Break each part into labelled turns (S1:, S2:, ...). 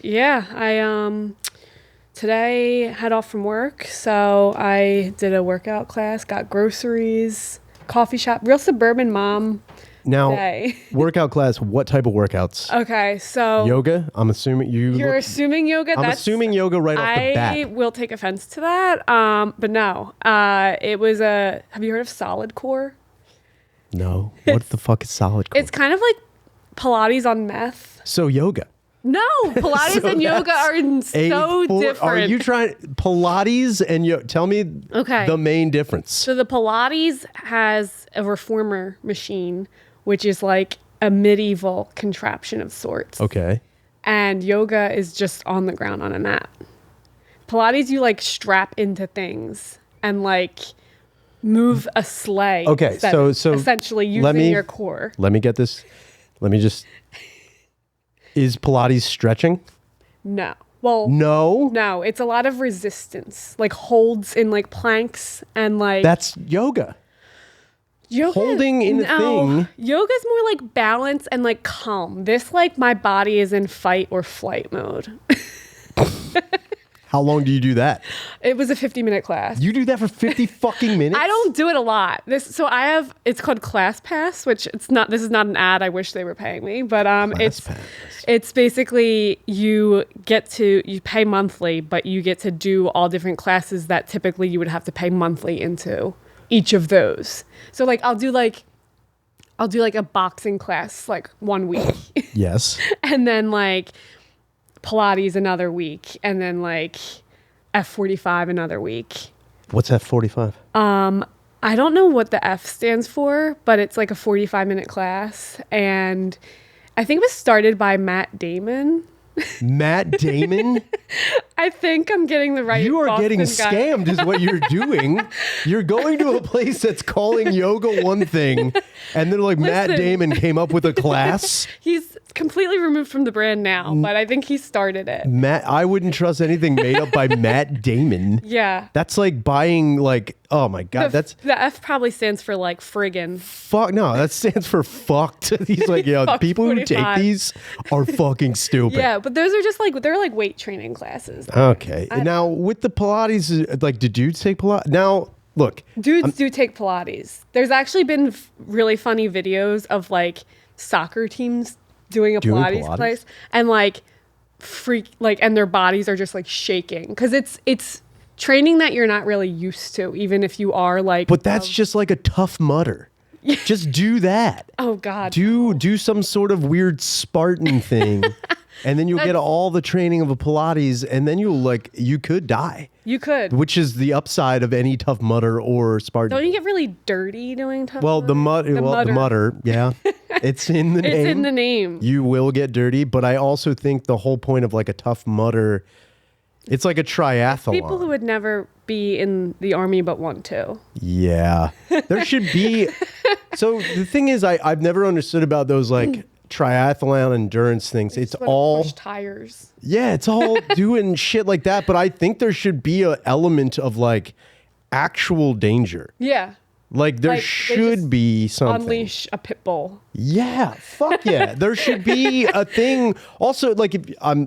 S1: Yeah, I today had off from work, so I did a workout class, got groceries, coffee shop, real suburban mom.
S2: Now,
S1: day.
S2: workout class, what type of workouts?
S1: Okay, so
S2: Yoga? I'm assuming
S1: you're assuming yoga.
S2: I'm assuming yoga right off the bat.
S1: I will take offense to that, but no. It was have you heard of solid core?
S2: No. What the fuck is solid core?
S1: It's kind of like Pilates on meth.
S2: So yoga.
S1: No, Pilates
S2: So
S1: and yoga are so different.
S2: Are you trying Pilates and tell me the main difference?
S1: So the Pilates has a reformer machine, which is like a medieval contraption of sorts.
S2: Okay.
S1: And yoga is just on the ground on a mat. Pilates, you like strap into things and like move a sleigh.
S2: Okay, so
S1: essentially using your core.
S2: Let me get this. Let me just. Is Pilates stretching?
S1: No. Well, no. It's a lot of resistance, like holds in like planks and like.
S2: That's yoga. Holding in a thing.
S1: Yoga's more like balance and like calm. This like my body is in fight or flight mode.
S2: How long do you do that?
S1: It was a 50-minute class.
S2: You do that for 50 fucking minutes?
S1: I don't do it a lot. It's called ClassPass, which this is not an ad. I wish they were paying me, but it's basically you pay monthly, but you get to do all different classes that typically you would have to pay monthly into each of those. So like I'll do like a boxing class like 1 week.
S2: Yes.
S1: And then like Pilates another week, and then like F45 another week.
S2: What's F45?
S1: I don't know what the F stands for, but it's like a 45-minute class, and I think it was started by Matt Damon.
S2: Matt Damon?
S1: I think I'm getting the right.
S2: You are
S1: Boston
S2: getting
S1: guy.
S2: scammed is what you're doing. You're going to a place that's calling yoga one thing, and then like Matt Damon came up with a class.
S1: He's completely removed from the brand now, but I think he started it.
S2: I wouldn't trust anything made up by Matt Damon.
S1: Yeah.
S2: That's like buying like, oh my God,
S1: the F probably stands for like friggin'.
S2: Fuck, no, that stands for fucked. He's like, people
S1: 45.
S2: who take these are fucking stupid.
S1: Yeah, but those are just like, they're like weight training classes.
S2: Okay. Now with the Pilates, like, do dudes take Pilates? Now, look.
S1: Dudes do take Pilates. There's actually been really funny videos of like soccer teams doing Pilates class and like and their bodies are just like shaking because it's training that you're not really used to, even if you are like.
S2: But that's just like a Tough Mudder. Just do that.
S1: Oh God.
S2: Do some sort of weird Spartan thing. And then you'll get all the training of a Pilates, and then you could die.
S1: You could.
S2: Which is the upside of any Tough Mudder or Spartan.
S1: Don't you get really dirty doing Tough
S2: Mudder? The Mudder, yeah. It's in the name.
S1: It's in the name.
S2: You will get dirty, but I also think the whole point of like a Tough Mudder, it's like a triathlon.
S1: People who would never be in the army but want to.
S2: Yeah. There should be. So the thing is, I've never understood about those like triathlon endurance things. It's all
S1: push tires.
S2: Yeah, it's all doing shit like that. But I think there should be an element of like actual danger.
S1: Yeah.
S2: Like there should be something.
S1: Unleash a pit bull.
S2: Yeah, fuck yeah. There should be a thing. Also, like if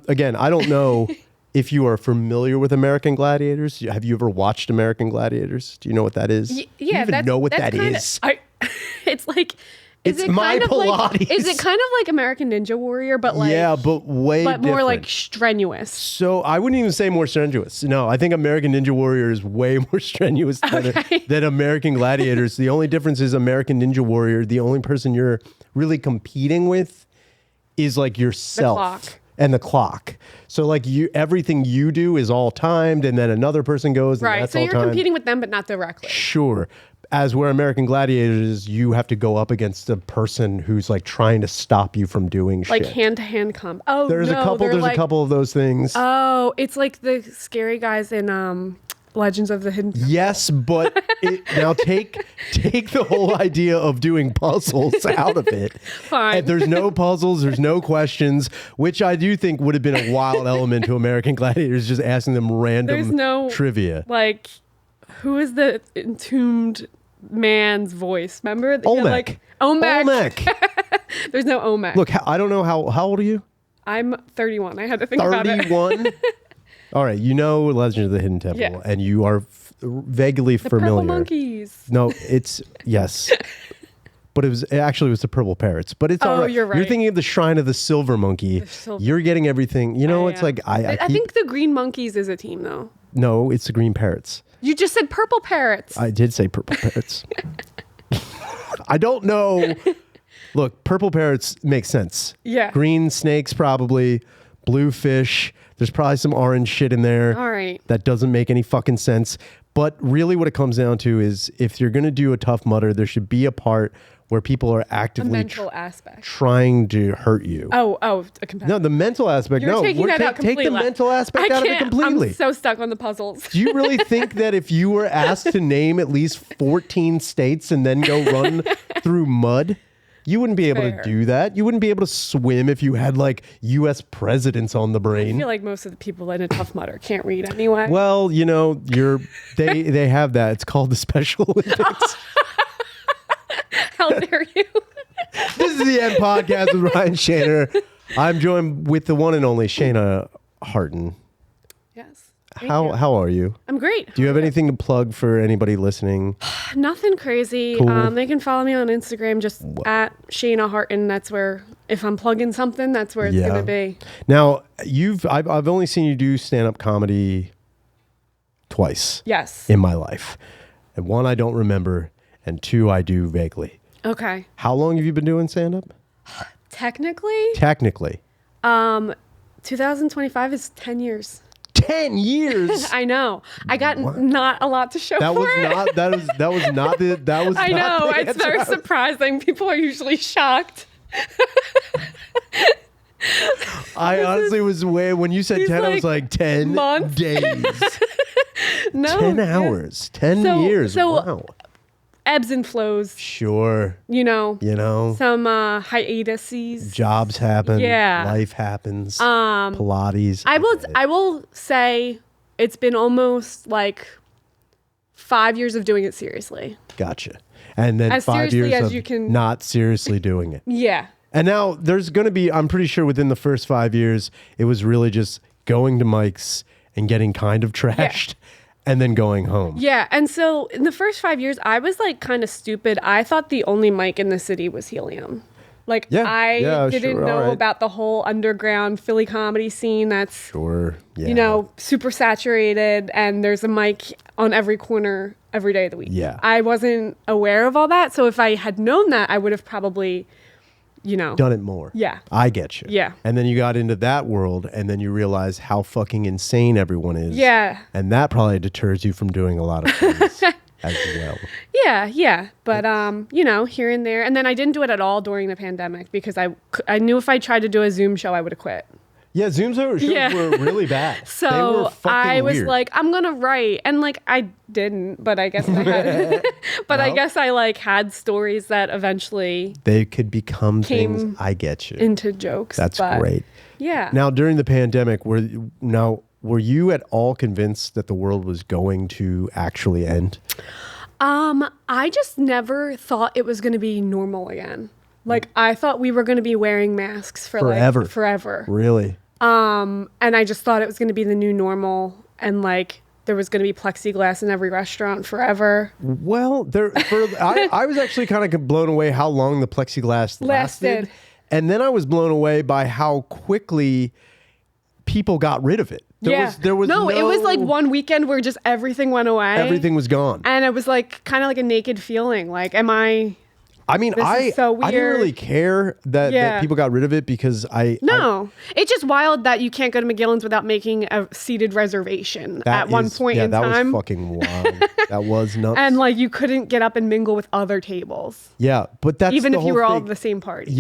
S2: again, I don't know if you are familiar with American Gladiators. Have you ever watched American Gladiators? Do you know what that is?
S1: Yeah,
S2: do you even know what that is?
S1: It's like.
S2: It's my Pilates.
S1: Is it kind of like American Ninja Warrior, but like
S2: but way
S1: more
S2: different.
S1: like strenuous?
S2: So I wouldn't even say more strenuous. No, I think American Ninja Warrior is way more strenuous than American Gladiators. The only difference is American Ninja Warrior, the only person you're really competing with is like yourself and the clock. So like everything you do is all timed, and then another person goes. And that's
S1: so
S2: all
S1: you're
S2: timed.
S1: competing with them, but not directly.
S2: Sure. As where American Gladiators, you have to go up against a person who's like trying to stop you from doing shit.
S1: Like hand-to-hand comp. Oh,
S2: there's a couple of those things.
S1: Oh, it's like the scary guys in Legends of the Hidden Temple.
S2: Yes, but now take the whole idea of doing puzzles out of it.
S1: Fine.
S2: And there's no puzzles, there's no questions, which I do think would have been a wild element to American Gladiators, just asking them random trivia.
S1: Like, who is the entombed man's voice? Remember?
S2: Olmec.
S1: Olmec. There's no Olmec.
S2: Look, I don't know how old are you?
S1: I'm 31. I had to think about it.
S2: 31? All right. You know Legend of the Hidden Temple, and you are vaguely familiar.
S1: Purple monkeys.
S2: No, yes. But it was the purple parrots. But it's all right.
S1: You're right.
S2: You're thinking of the Shrine of the Silver Monkey. You're getting everything. You know, it's like
S1: I think the green monkeys is a team though.
S2: No, it's the green parrots.
S1: You just said purple parrots.
S2: I did say purple parrots. I don't know. Look, purple parrots make sense.
S1: Yeah.
S2: Green snakes probably. Blue fish. There's probably some orange shit in there.
S1: All right.
S2: That doesn't make any fucking sense. But really what it comes down to is if you're going to do a Tough Mudder, there should be a part where people are actively
S1: mental aspect.
S2: trying to hurt you.
S1: Oh, a competitive.
S2: No, the mental aspect.
S1: You're taking that out completely.
S2: Take the mental aspect out of it completely.
S1: I'm so stuck on the puzzles.
S2: Do you really think that if you were asked to name at least 14 states and then go run through mud, you wouldn't be able to do that? You wouldn't be able to swim if you had like U.S. presidents on the brain.
S1: I feel like most of the people in a Tough Mudder can't read anyway.
S2: Well, you know, they have that. It's called the Special Olympics.
S1: How dare you?
S2: This is the End Podcast with Ryan Shaner. I'm joined with the one and only Shana Harton.
S1: Yes.
S2: How are you?
S1: I'm great.
S2: Do you have anything to plug for anybody listening?
S1: Nothing crazy.
S2: Cool.
S1: They can follow me on Instagram just at Shana Harton. That's where, if I'm plugging something, that's where it's gonna be.
S2: Now I've only seen you do stand-up comedy twice.
S1: Yes.
S2: In my life, and one I don't remember, and two I do vaguely.
S1: Okay.
S2: How long have you been doing stand-up?
S1: Technically,
S2: 2025
S1: is 10 years.
S2: 10 years.
S1: I know. I got not a lot to show for it.
S2: That was not the
S1: I know. It's very surprising. People are usually shocked.
S2: I honestly was when you said 10, I was like 10
S1: months?
S2: days.
S1: No.
S2: 10 hours. 10 years. Wow.
S1: Ebbs and flows.
S2: Sure.
S1: You know. Some hiatuses.
S2: Jobs happen.
S1: Yeah.
S2: Life happens. Pilates.
S1: I will say it's been almost like 5 years of doing it seriously.
S2: Gotcha. And then
S1: as
S2: 5 years
S1: as
S2: of
S1: you can,
S2: not seriously doing it.
S1: Yeah.
S2: And now there's going to be, I'm pretty sure within the first 5 years, it was really just going to mics and getting kind of trashed. Yeah. And then going home. Yeah.
S1: And so in the first 5 years, I was like kind of stupid. I thought the only mic in the city was Helium. Like I didn't know about the whole underground Philly comedy scene that's, super saturated. And there's a mic on every corner every day of the week.
S2: Yeah.
S1: I wasn't aware of all that. So if I had known that, I would have probably
S2: done it more.
S1: Yeah.
S2: I get you.
S1: Yeah.
S2: And then you got into that world and then you realize how fucking insane everyone is.
S1: Yeah.
S2: And that probably deters you from doing a lot of things as well.
S1: Yeah. But, here and there. And then I didn't do it at all during the pandemic because I knew if I tried to do a Zoom show, I would have quit.
S2: Yeah, Zoom shows were really bad.
S1: So
S2: they were
S1: I was
S2: weird.
S1: like, I'm going to write. And like, I didn't, but I guess I had. I guess I like had stories that eventually
S2: they could become things. I get you.
S1: Into jokes.
S2: That's great.
S1: Yeah.
S2: Now, during the pandemic, were you at all convinced that the world was going to actually end?
S1: I just never thought it was going to be normal again. Like, I thought we were going to be wearing masks for
S2: forever.
S1: Forever.
S2: Really?
S1: And I just thought it was going to be the new normal, and like there was going to be plexiglass in every restaurant forever.
S2: Well, I was actually kind of blown away how long the plexiglass lasted. And then I was blown away by how quickly people got rid of it. There was no,
S1: it was like one weekend where just everything went away.
S2: Everything was gone.
S1: And it was like kind of like a naked feeling. Like,
S2: I mean, I didn't really care that people got rid of it because
S1: it's just wild that you can't go to McGillen's without making a seated reservation at one point in time.
S2: That was fucking wild. That was nuts.
S1: And like you couldn't get up and mingle with other tables.
S2: Yeah, but that's
S1: even
S2: the
S1: if
S2: whole
S1: you were
S2: thing.
S1: all of the same party.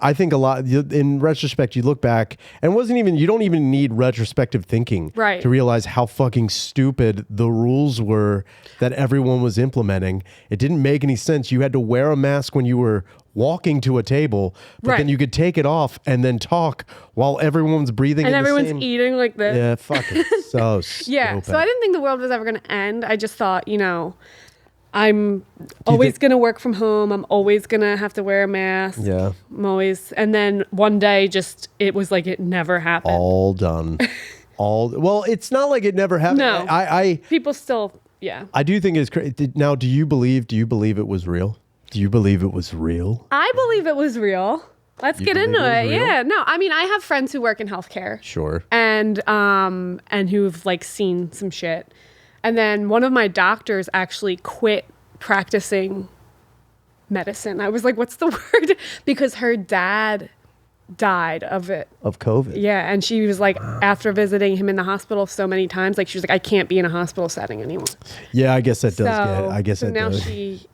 S2: I think a lot in retrospect, you look back and you don't even need retrospective thinking to realize how fucking stupid the rules were that everyone was implementing. It didn't make any sense. You had to wear a mask when you were walking to a table, but then you could take it off and then talk while everyone's breathing
S1: and everyone's eating like this.
S2: Yeah, fucking so stupid.
S1: Yeah, so I didn't think the world was ever going to end. I just thought, I'm always going to work from home. I'm always going to have to wear a mask.
S2: Yeah.
S1: And then one day it was like it never happened.
S2: All done. Well, it's not like it never happened.
S1: No. People still, yeah.
S2: I do think it's crazy. Now, do you believe it was real? Do you believe it was real?
S1: I believe it was real. Let's get into it. Yeah. No, I mean, I have friends who work in healthcare.
S2: Sure.
S1: And who've like seen some shit. And then one of my doctors actually quit practicing medicine. I was like, what's the word? Because her dad died of it.
S2: Of COVID.
S1: Yeah. And she was like, after visiting him in the hospital so many times, like she was like, I can't be in a hospital setting anymore.
S2: Yeah, I guess that does
S1: so now she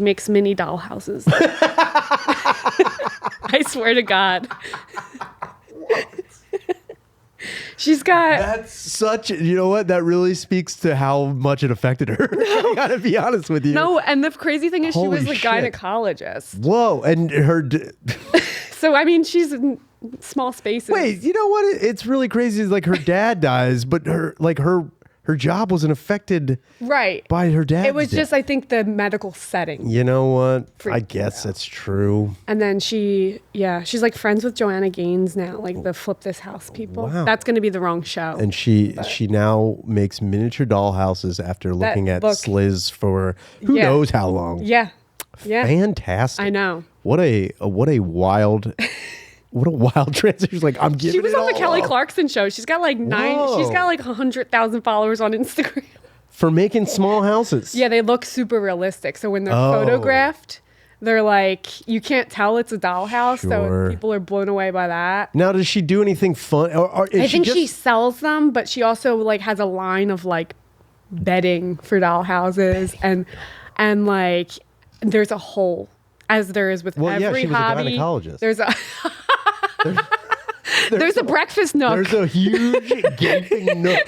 S1: makes mini dollhouses. I swear to God. She's got...
S2: That's such... You know what? That really speaks to how much it affected her. I gotta be honest with you.
S1: No, and the crazy thing is
S2: Holy
S1: she was a
S2: shit. gynecologist. Whoa, and her...
S1: So, I mean, she's in small spaces.
S2: Wait, you know what? It's really crazy. It's like her dad dies, but her job wasn't affected by her dad.
S1: It was just, I think, the medical setting.
S2: You know what? I guess that's true.
S1: And then she's like friends with Joanna Gaines now, like the Flip This House people.
S2: Wow.
S1: That's going to be the wrong show.
S2: And she now makes miniature dollhouses after looking at Sliz for who knows how long.
S1: Yeah. Yeah.
S2: Fantastic.
S1: I know.
S2: What a wild... What a wild transition. She's like, I'm giving it
S1: She was on the
S2: all
S1: Kelly
S2: up.
S1: Clarkson show. She's got like 100,000 followers on Instagram.
S2: For making small houses.
S1: Yeah, they look super realistic. So when they're photographed, they're like, you can't tell it's a dollhouse.
S2: Sure.
S1: So people are blown away by that.
S2: Now, does she do anything fun?
S1: I think she sells them, but she also like has a line of like bedding for dollhouses and like there's a hole, as there is with every
S2: she was
S1: hobby.
S2: A gynecologist.
S1: There's a breakfast nook.
S2: There's a huge gaping nook.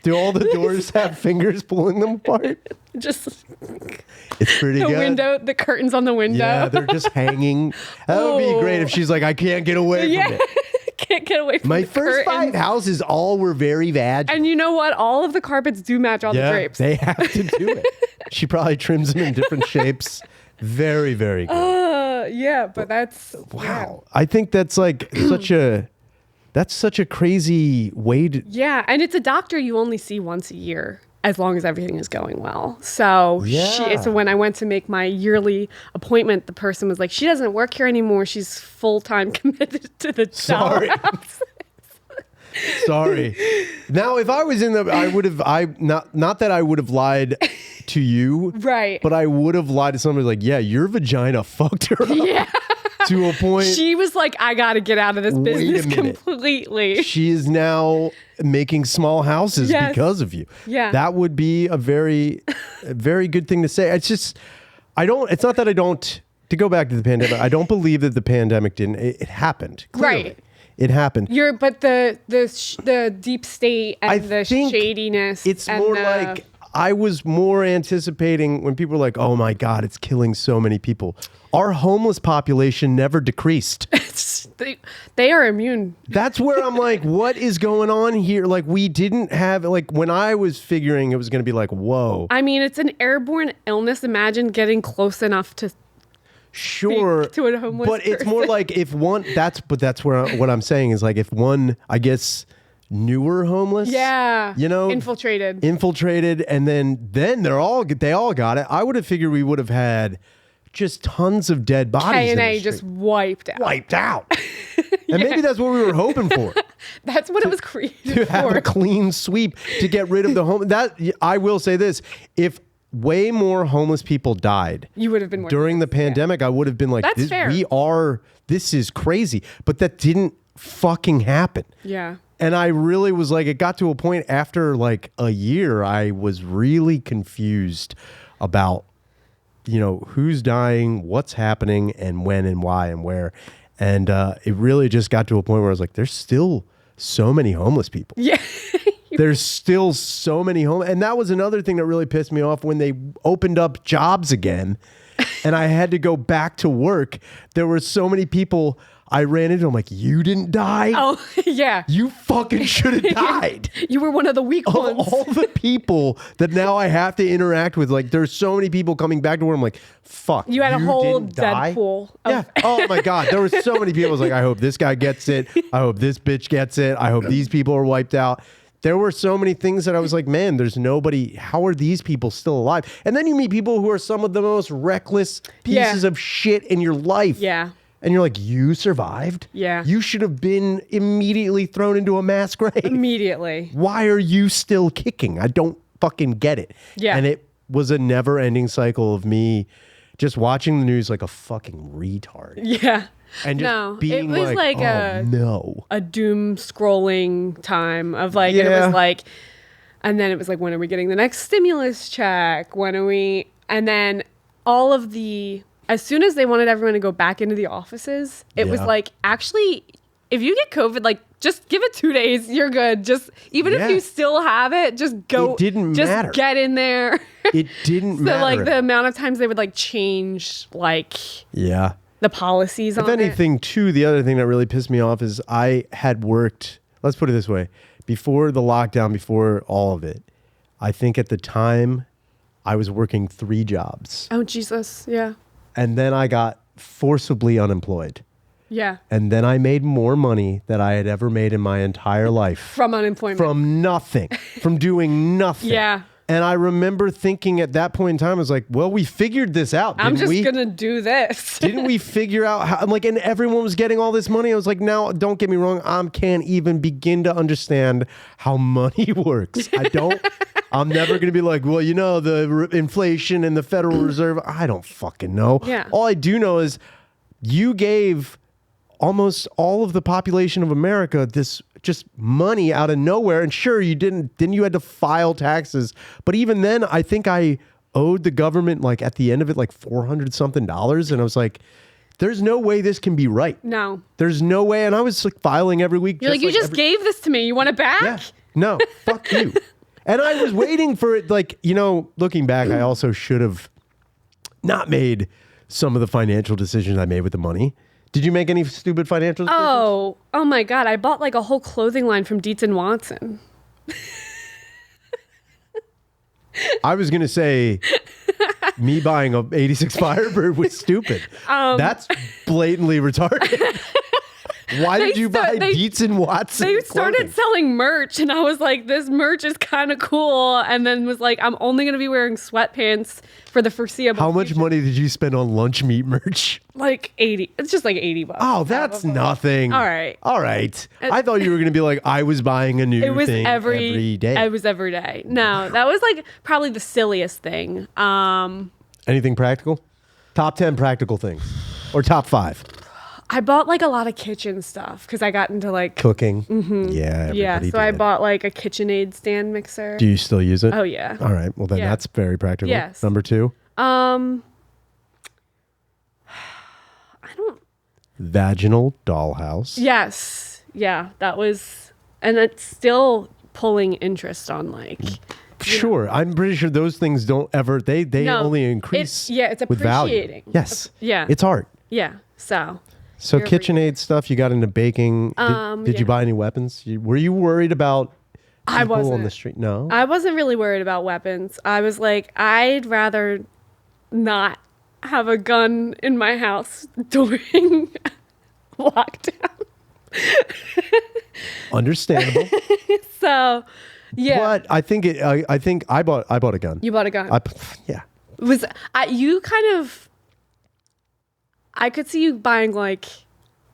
S2: Do all the doors have fingers pulling them apart?
S1: Just
S2: it's pretty
S1: the
S2: good.
S1: Window, the curtains on the window.
S2: Yeah, they're just hanging. That would be great if she's like, I can't get away from it.
S1: Can't get away from
S2: my
S1: the
S2: first
S1: curtains.
S2: 5 houses all were very vaginal.
S1: And you know what? All of the carpets do match all the drapes.
S2: They have to do it. She probably trims them in different shapes. Very, very good.
S1: Yeah, but that's
S2: wow.
S1: Yeah.
S2: I think that's like such a crazy way to.
S1: Yeah, and it's a doctor you only see once a year, as long as everything is going well. So so when I went to make my yearly appointment, the person was like, "She doesn't work here anymore. She's full-time committed to the dollhouse."
S2: Sorry. Now, if I was in the, I would have. Not that I would have lied to you,
S1: right?
S2: But I would have lied to somebody like, "Yeah, your vagina fucked her up."
S1: Yeah.
S2: To a point.
S1: She was like, I got to get out of this business completely.
S2: She is now making small houses because of you.
S1: Yeah.
S2: That would be a very good thing to say. It's just, it's not that I don't, to go back to the pandemic, I don't believe that the pandemic it happened. Clearly.
S1: Right.
S2: It happened.
S1: But the deep state and the shadiness.
S2: It's more like, I was more anticipating when people were like, oh my God, it's killing so many people. Our homeless population never decreased.
S1: They are immune.
S2: That's where I'm like, what is going on here? Like, we didn't have, like, when I was figuring it was going to be like, whoa.
S1: I mean, it's an airborne illness. Imagine getting close enough to
S2: sure
S1: to a homeless
S2: but
S1: person.
S2: It's more like if one, that's where what I'm saying is like if one, I guess, newer homeless, you know, infiltrated, and then they all got it. I would have figured we would have had just tons of dead bodies.
S1: K&A just wiped out.
S2: And maybe that's what we were hoping for.
S1: That's what it was created
S2: to have a clean sweep to get rid of the home. That I will say this: if way more homeless people died,
S1: you would have been more
S2: during the pandemic. I would have been like,
S1: that's fair.
S2: This is crazy, but that didn't fucking happen.
S1: Yeah.
S2: And I really was like, it got to a point after like a year, I was really confused about, you know, who's dying, what's happening, and when and why and where. And it really just got to a point where I was like, there's still so many homeless people.
S1: Yeah.
S2: There's still so many homeless. And that was another thing that really pissed me off when they opened up jobs again and I had to go back to work. There were so many people I ran into, I'm like, you didn't die?
S1: Oh, yeah.
S2: You fucking should have died.
S1: You were one of the weak ones.
S2: All the people that now I have to interact with, like, there's so many people coming back to where I'm like, fuck.
S1: You had a whole
S2: didn't die?
S1: Deadpool.
S2: Yeah. Oh my God. There were so many people. I was like, I hope this guy gets it. I hope this bitch gets it. I hope these people are wiped out. There were so many things that I was like, man, there's nobody. How are these people still alive? And then you meet people who are some of the most reckless pieces of shit in your life.
S1: Yeah.
S2: And you're like, you survived?
S1: Yeah.
S2: You should have been immediately thrown into a mass grave.
S1: Immediately.
S2: Why are you still kicking? I don't fucking get it.
S1: Yeah.
S2: And it was a never ending cycle of me just watching the news like a fucking retard.
S1: Yeah.
S2: And just being
S1: it was like a doom scrolling time of like, and it was like, and then it was like, when are we getting the next stimulus check? When are we, and then all of the, as soon as they wanted everyone to go back into the offices, it was like, actually, if you get COVID, like, just give it 2 days. You're good. Just, even if you still have it, just go.
S2: It didn't matter.
S1: Just get in there.
S2: It didn't matter.
S1: So, like, the amount of times they would, like, change, like, the policies on it.
S2: If anything, too, the other thing that really pissed me off is I had worked, let's put it this way, before the lockdown, before all of it, I think at the time I was working 3 jobs.
S1: Oh, Jesus. Yeah.
S2: And then I got forcibly unemployed.
S1: Yeah.
S2: And then I made more money than I had ever made in my entire life.
S1: From unemployment.
S2: From nothing. From doing nothing.
S1: Yeah.
S2: And I remember thinking at that point in time, I was like, well, we figured this out, didn't
S1: I'm just
S2: we?
S1: going to do this.
S2: Didn't we figure out how, like, and everyone was getting all this money. I was like, now, don't get me wrong. I can't even begin to understand how money works. I'm never going to be like, well, you know, the inflation and the Federal Reserve. I don't fucking know.
S1: Yeah.
S2: All I do know is you gave almost all of the population of America this just money out of nowhere. And sure, you didn't you had to file taxes. But even then, I think I owed the government, like, at the end of it, like $400 something. And I was like, there's no way this can be right.
S1: No.
S2: There's no way. And I was like filing every week.
S1: You're like, you just gave this to me. You want it back?
S2: Yeah. No, fuck you. And I was waiting for it. Like, you know, looking back, I also should have not made some of the financial decisions I made with the money. Did you make any stupid financial decisions?
S1: Oh my God. I bought like a whole clothing line from Dietz and Watson.
S2: I was going to say me buying a 86 Firebird was stupid. That's blatantly retarded. Why did you buy Dietz and Watson?
S1: They started selling merch, and I was like, this merch is kind of cool. And then was like, I'm only going to be wearing sweatpants for the foreseeable
S2: How much
S1: future.
S2: money did you spend on lunch meat merch?
S1: Like 80. It's just like $80.
S2: Oh, that's nothing.
S1: All right.
S2: I thought you were going to be like, I was buying a new thing every day.
S1: It was every day. No, that was like probably the silliest thing.
S2: Anything practical? Top 10 practical things. Or top 5?
S1: I bought like a lot of kitchen stuff because I got into like
S2: cooking. Mm-hmm. Yeah.
S1: So I bought like a KitchenAid stand mixer.
S2: Do you still use it?
S1: Oh yeah.
S2: All right. Well then that's very practical.
S1: Yes.
S2: Number 2.
S1: I don't.
S2: Vaginal Dollhouse.
S1: Yes. Yeah. That was, and it's still pulling interest on like.
S2: Sure. I'm pretty sure those things don't ever. They only increase.
S1: It's
S2: with value.
S1: appreciating.
S2: Yes.
S1: Yeah.
S2: It's art.
S1: Yeah.
S2: So KitchenAid stuff, you got into baking. Did you buy any weapons? Were you worried about people on the street? No.
S1: I wasn't really worried about weapons. I was like, I'd rather not have a gun in my house during lockdown.
S2: Understandable.
S1: So, yeah.
S2: But I think I bought a gun.
S1: You bought a gun?
S2: Yeah.
S1: I could see you buying like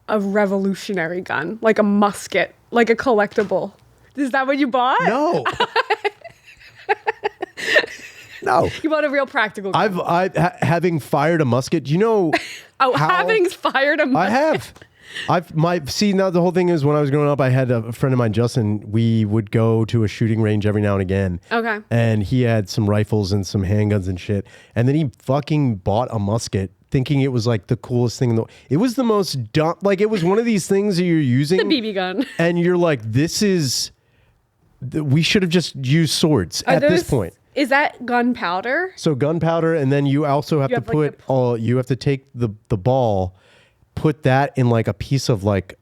S1: a revolutionary gun, like a musket, like a collectible. Is that what you bought?
S2: No. No.
S1: You bought a real practical gun.
S2: Having fired a musket, you know.
S1: Having fired a musket.
S2: I have. See, now the whole thing is when I was growing up, I had a friend of mine, Justin. We would go to a shooting range every now and again.
S1: Okay.
S2: And he had some rifles and some handguns and shit. And then he fucking bought a musket thinking it was like the coolest thing in the world. It was the most dumb, like it was one of these things that you're using.
S1: The BB gun.
S2: And you're like, we should have just used swords at this point.
S1: Is that gunpowder?
S2: So gunpowder, and then you also have to take the ball, put that in like a piece of like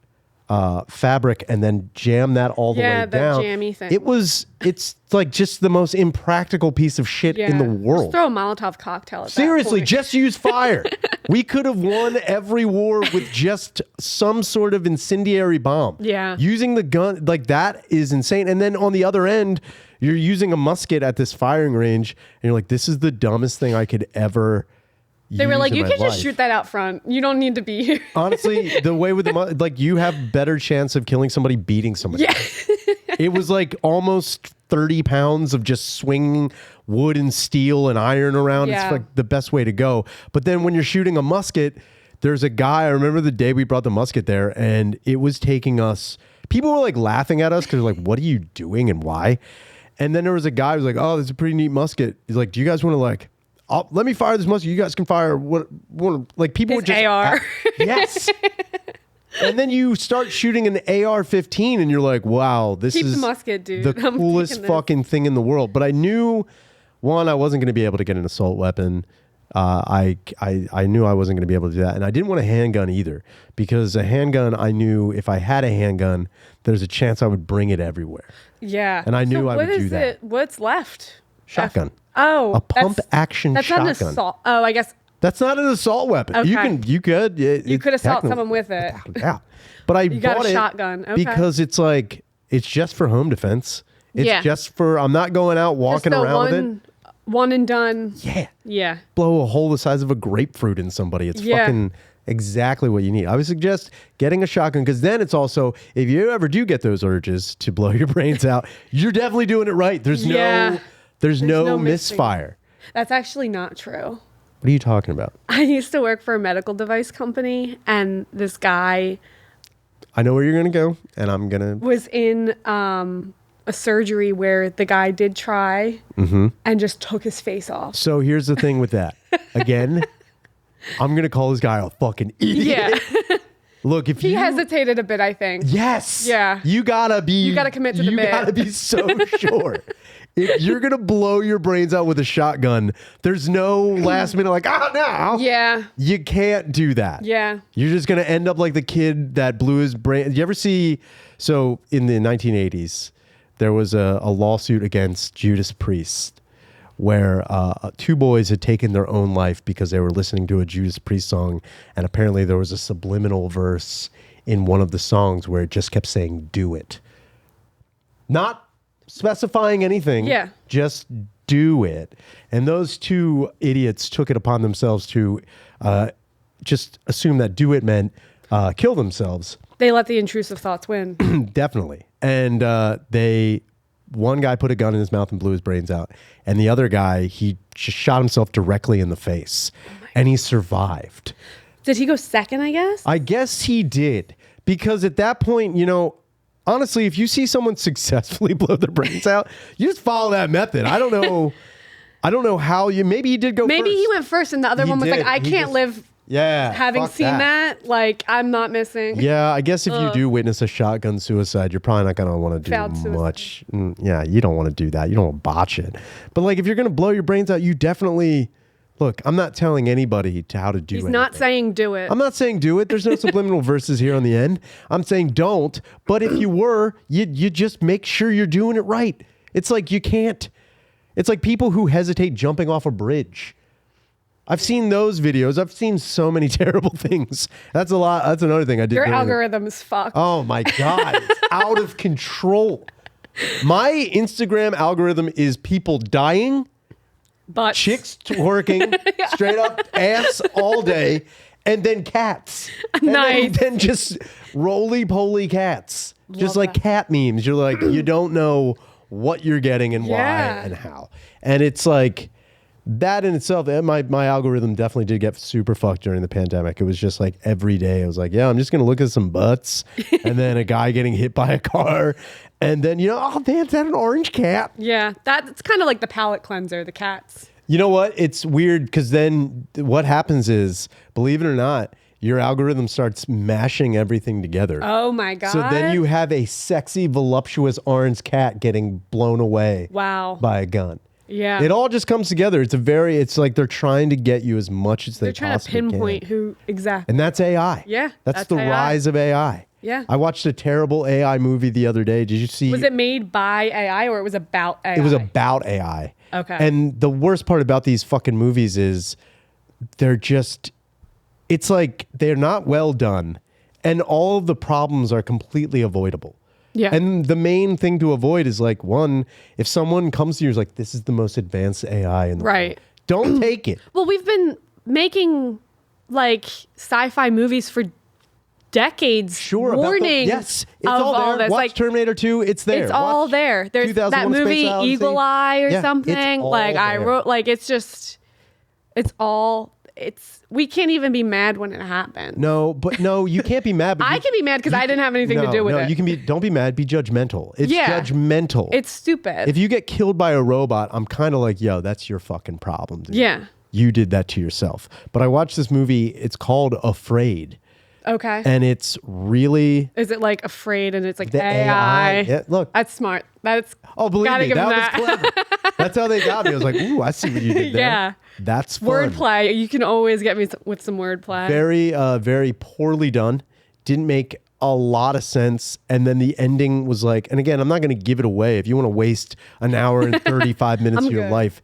S2: fabric and then jam that all the way down.
S1: Yeah, the jammy thing.
S2: It's like just the most impractical piece of shit in the world.
S1: Just throw a Molotov cocktail at
S2: Seriously,
S1: that point.
S2: just use fire. We could have won every war with just some sort of incendiary bomb.
S1: Yeah.
S2: Using the gun, like that is insane. And then on the other end, you're using a musket at this firing range and you're like, this is the dumbest thing I could ever
S1: They were like, you can just
S2: life.
S1: shoot that out front. You don't need to be here.
S2: Honestly, the way with the like, you have better chance of killing somebody beating somebody.
S1: Yeah.
S2: It was like almost 30 pounds of just swinging wood and steel and iron around.
S1: Yeah.
S2: It's like the best way to go. But then when you're shooting a musket, there's a guy, I remember the day we brought the musket there, and it was taking us, people were like laughing at us because like, what are you doing and why? And then there was a guy who was like, oh, this is a pretty neat musket. He's like, do you guys want to like, let me fire this musket. You guys can fire what like people would just
S1: AR.
S2: Yes. And then you start shooting an AR-15 and you're like, wow, this
S1: Keep
S2: is
S1: the musket, dude.
S2: the coolest fucking thing in the world. But I knew, one, I wasn't going to be able to get an assault weapon. I knew I wasn't going to be able to do that. And I didn't want a handgun either, because a handgun, I knew if I had a handgun, there's a chance I would bring it everywhere.
S1: Yeah.
S2: And I knew I would do that.
S1: What's left?
S2: Shotgun.
S1: A
S2: pump action shotgun.
S1: That's not an assault. Oh, I guess.
S2: That's not an assault weapon.
S1: Okay.
S2: You could
S1: assault someone with it.
S2: Yeah. But I
S1: You got
S2: bought
S1: a
S2: it
S1: shotgun. Okay.
S2: because it's like, it's just for home defense. It's just for, I'm not going out walking around with it.
S1: One and done.
S2: Yeah.
S1: Yeah.
S2: Blow a hole the size of a grapefruit in somebody. It's fucking exactly what you need. I would suggest getting a shotgun, because then it's also, if you ever do get those urges to blow your brains out, you're definitely doing it right. There's no misfire.
S1: That's actually not true.
S2: What are you talking about?
S1: I used to work for a medical device company, and this guy,
S2: I know where you're going to go, and I'm going to...
S1: was in a surgery where the guy did try and just took his face off.
S2: So here's the thing with that. Again, I'm going to call this guy a fucking idiot.
S1: Yeah.
S2: Look, if
S1: he hesitated a bit, I think.
S2: Yes.
S1: Yeah.
S2: You gotta commit to the bit. You gotta be so sure. If you're gonna blow your brains out with a shotgun, there's no last minute like, oh no.
S1: Yeah.
S2: You can't do that.
S1: Yeah.
S2: You're just gonna end up like the kid that blew his brain. You ever see, so in the 1980s, there was a lawsuit against Judas Priest where two boys had taken their own life because they were listening to a Judas Priest song, and apparently there was a subliminal verse in one of the songs where it just kept saying, do it. Not specifying anything.
S1: Yeah.
S2: Just do it. And those two idiots took it upon themselves to just assume that do it meant kill themselves.
S1: They let the intrusive thoughts win.
S2: Definitely. And one guy put a gun in his mouth and blew his brains out. And the other guy, he just shot himself directly in the face. And he survived.
S1: Did he go second, I guess?
S2: I guess he did. Because at that point, honestly, if you see someone successfully blow their brains out, you just follow that method. I don't know how maybe he did go first.
S1: Maybe he went first and the other one was like, I can't live
S2: Yeah.
S1: having seen that. Like, I'm not missing.
S2: Yeah, I guess if you do witness a shotgun suicide, you're probably not going to want to do much. Yeah, you don't want to do that. You don't want to botch it. But like, if you're going to blow your brains out, you definitely... Look, I'm not telling anybody how to do it.
S1: He's not saying do it.
S2: I'm not saying do it. There's no subliminal verses here on the end. I'm saying don't. But if you were, you just make sure you're doing it right. It's like you can't... It's like people who hesitate jumping off a bridge. I've seen those videos. I've seen so many terrible things. That's a lot. That's another thing I did.
S1: Your algorithm is fucked.
S2: Oh my God. It's out of control. My Instagram algorithm is people dying,
S1: Butts.
S2: chicks twerking, straight up ass all day, and then cats.
S1: Nice.
S2: And then just roly-poly cats. Just like cat memes. You're like, you don't know what you're getting and why and how. And it's like... That in itself, my algorithm definitely did get super fucked during the pandemic. It was just like every day I was like, yeah, I'm just going to look at some butts and then a guy getting hit by a car. And then, oh, man, is that an orange cat?
S1: Yeah, that's kind of like the palate cleanser, the cats.
S2: You know what? It's weird because then what happens is, believe it or not, your algorithm starts mashing everything together.
S1: Oh my God.
S2: So then you have a sexy, voluptuous orange cat getting blown away by a gun.
S1: Yeah.
S2: It all just comes together. It's like they're trying to get you as much as they possibly can.
S1: They're trying to pinpoint who exactly.
S2: And that's AI.
S1: Yeah.
S2: That's the AI. Rise of AI.
S1: Yeah.
S2: I watched a terrible AI movie the other day. Did you see?
S1: Was it made by AI or it was about AI?
S2: It was about AI.
S1: Okay.
S2: And the worst part about these fucking movies is it's like they're not well done and all of the problems are completely avoidable.
S1: Yeah.
S2: And the main thing to avoid is like, one, if someone comes to you and is like, this is the most advanced AI in the world, don't take it.
S1: Well, we've been making like sci-fi movies for decades.
S2: Sure.
S1: Warning.
S2: Yes. It's all there.
S1: This.
S2: Watch
S1: like,
S2: Terminator 2. It's there.
S1: It's all there. There's that movie Eagle Eye or something. Like there. I wrote, like, we can't even be mad when it happened.
S2: No, you can't be mad.
S1: I can be mad because I didn't have anything to do with it.
S2: Don't be mad. Be judgmental. It's judgmental.
S1: It's stupid.
S2: If you get killed by a robot, I'm kind of like, yo, that's your fucking problem, dude.
S1: Yeah.
S2: You did that to yourself. But I watched this movie. It's called Afraid.
S1: Okay.
S2: And it's really...
S1: Is it like Afraid and it's like the AI?
S2: Yeah, look.
S1: That's smart.
S2: Believe me, that was clever. That's how they got me. I was like, ooh, I see what you did there.
S1: Yeah.
S2: That's fun.
S1: Wordplay. You can always get me with some wordplay.
S2: Very, very poorly done. Didn't make a lot of sense. And then the ending was like, and again, I'm not going to give it away. If you want to waste an hour and 35 minutes of your life,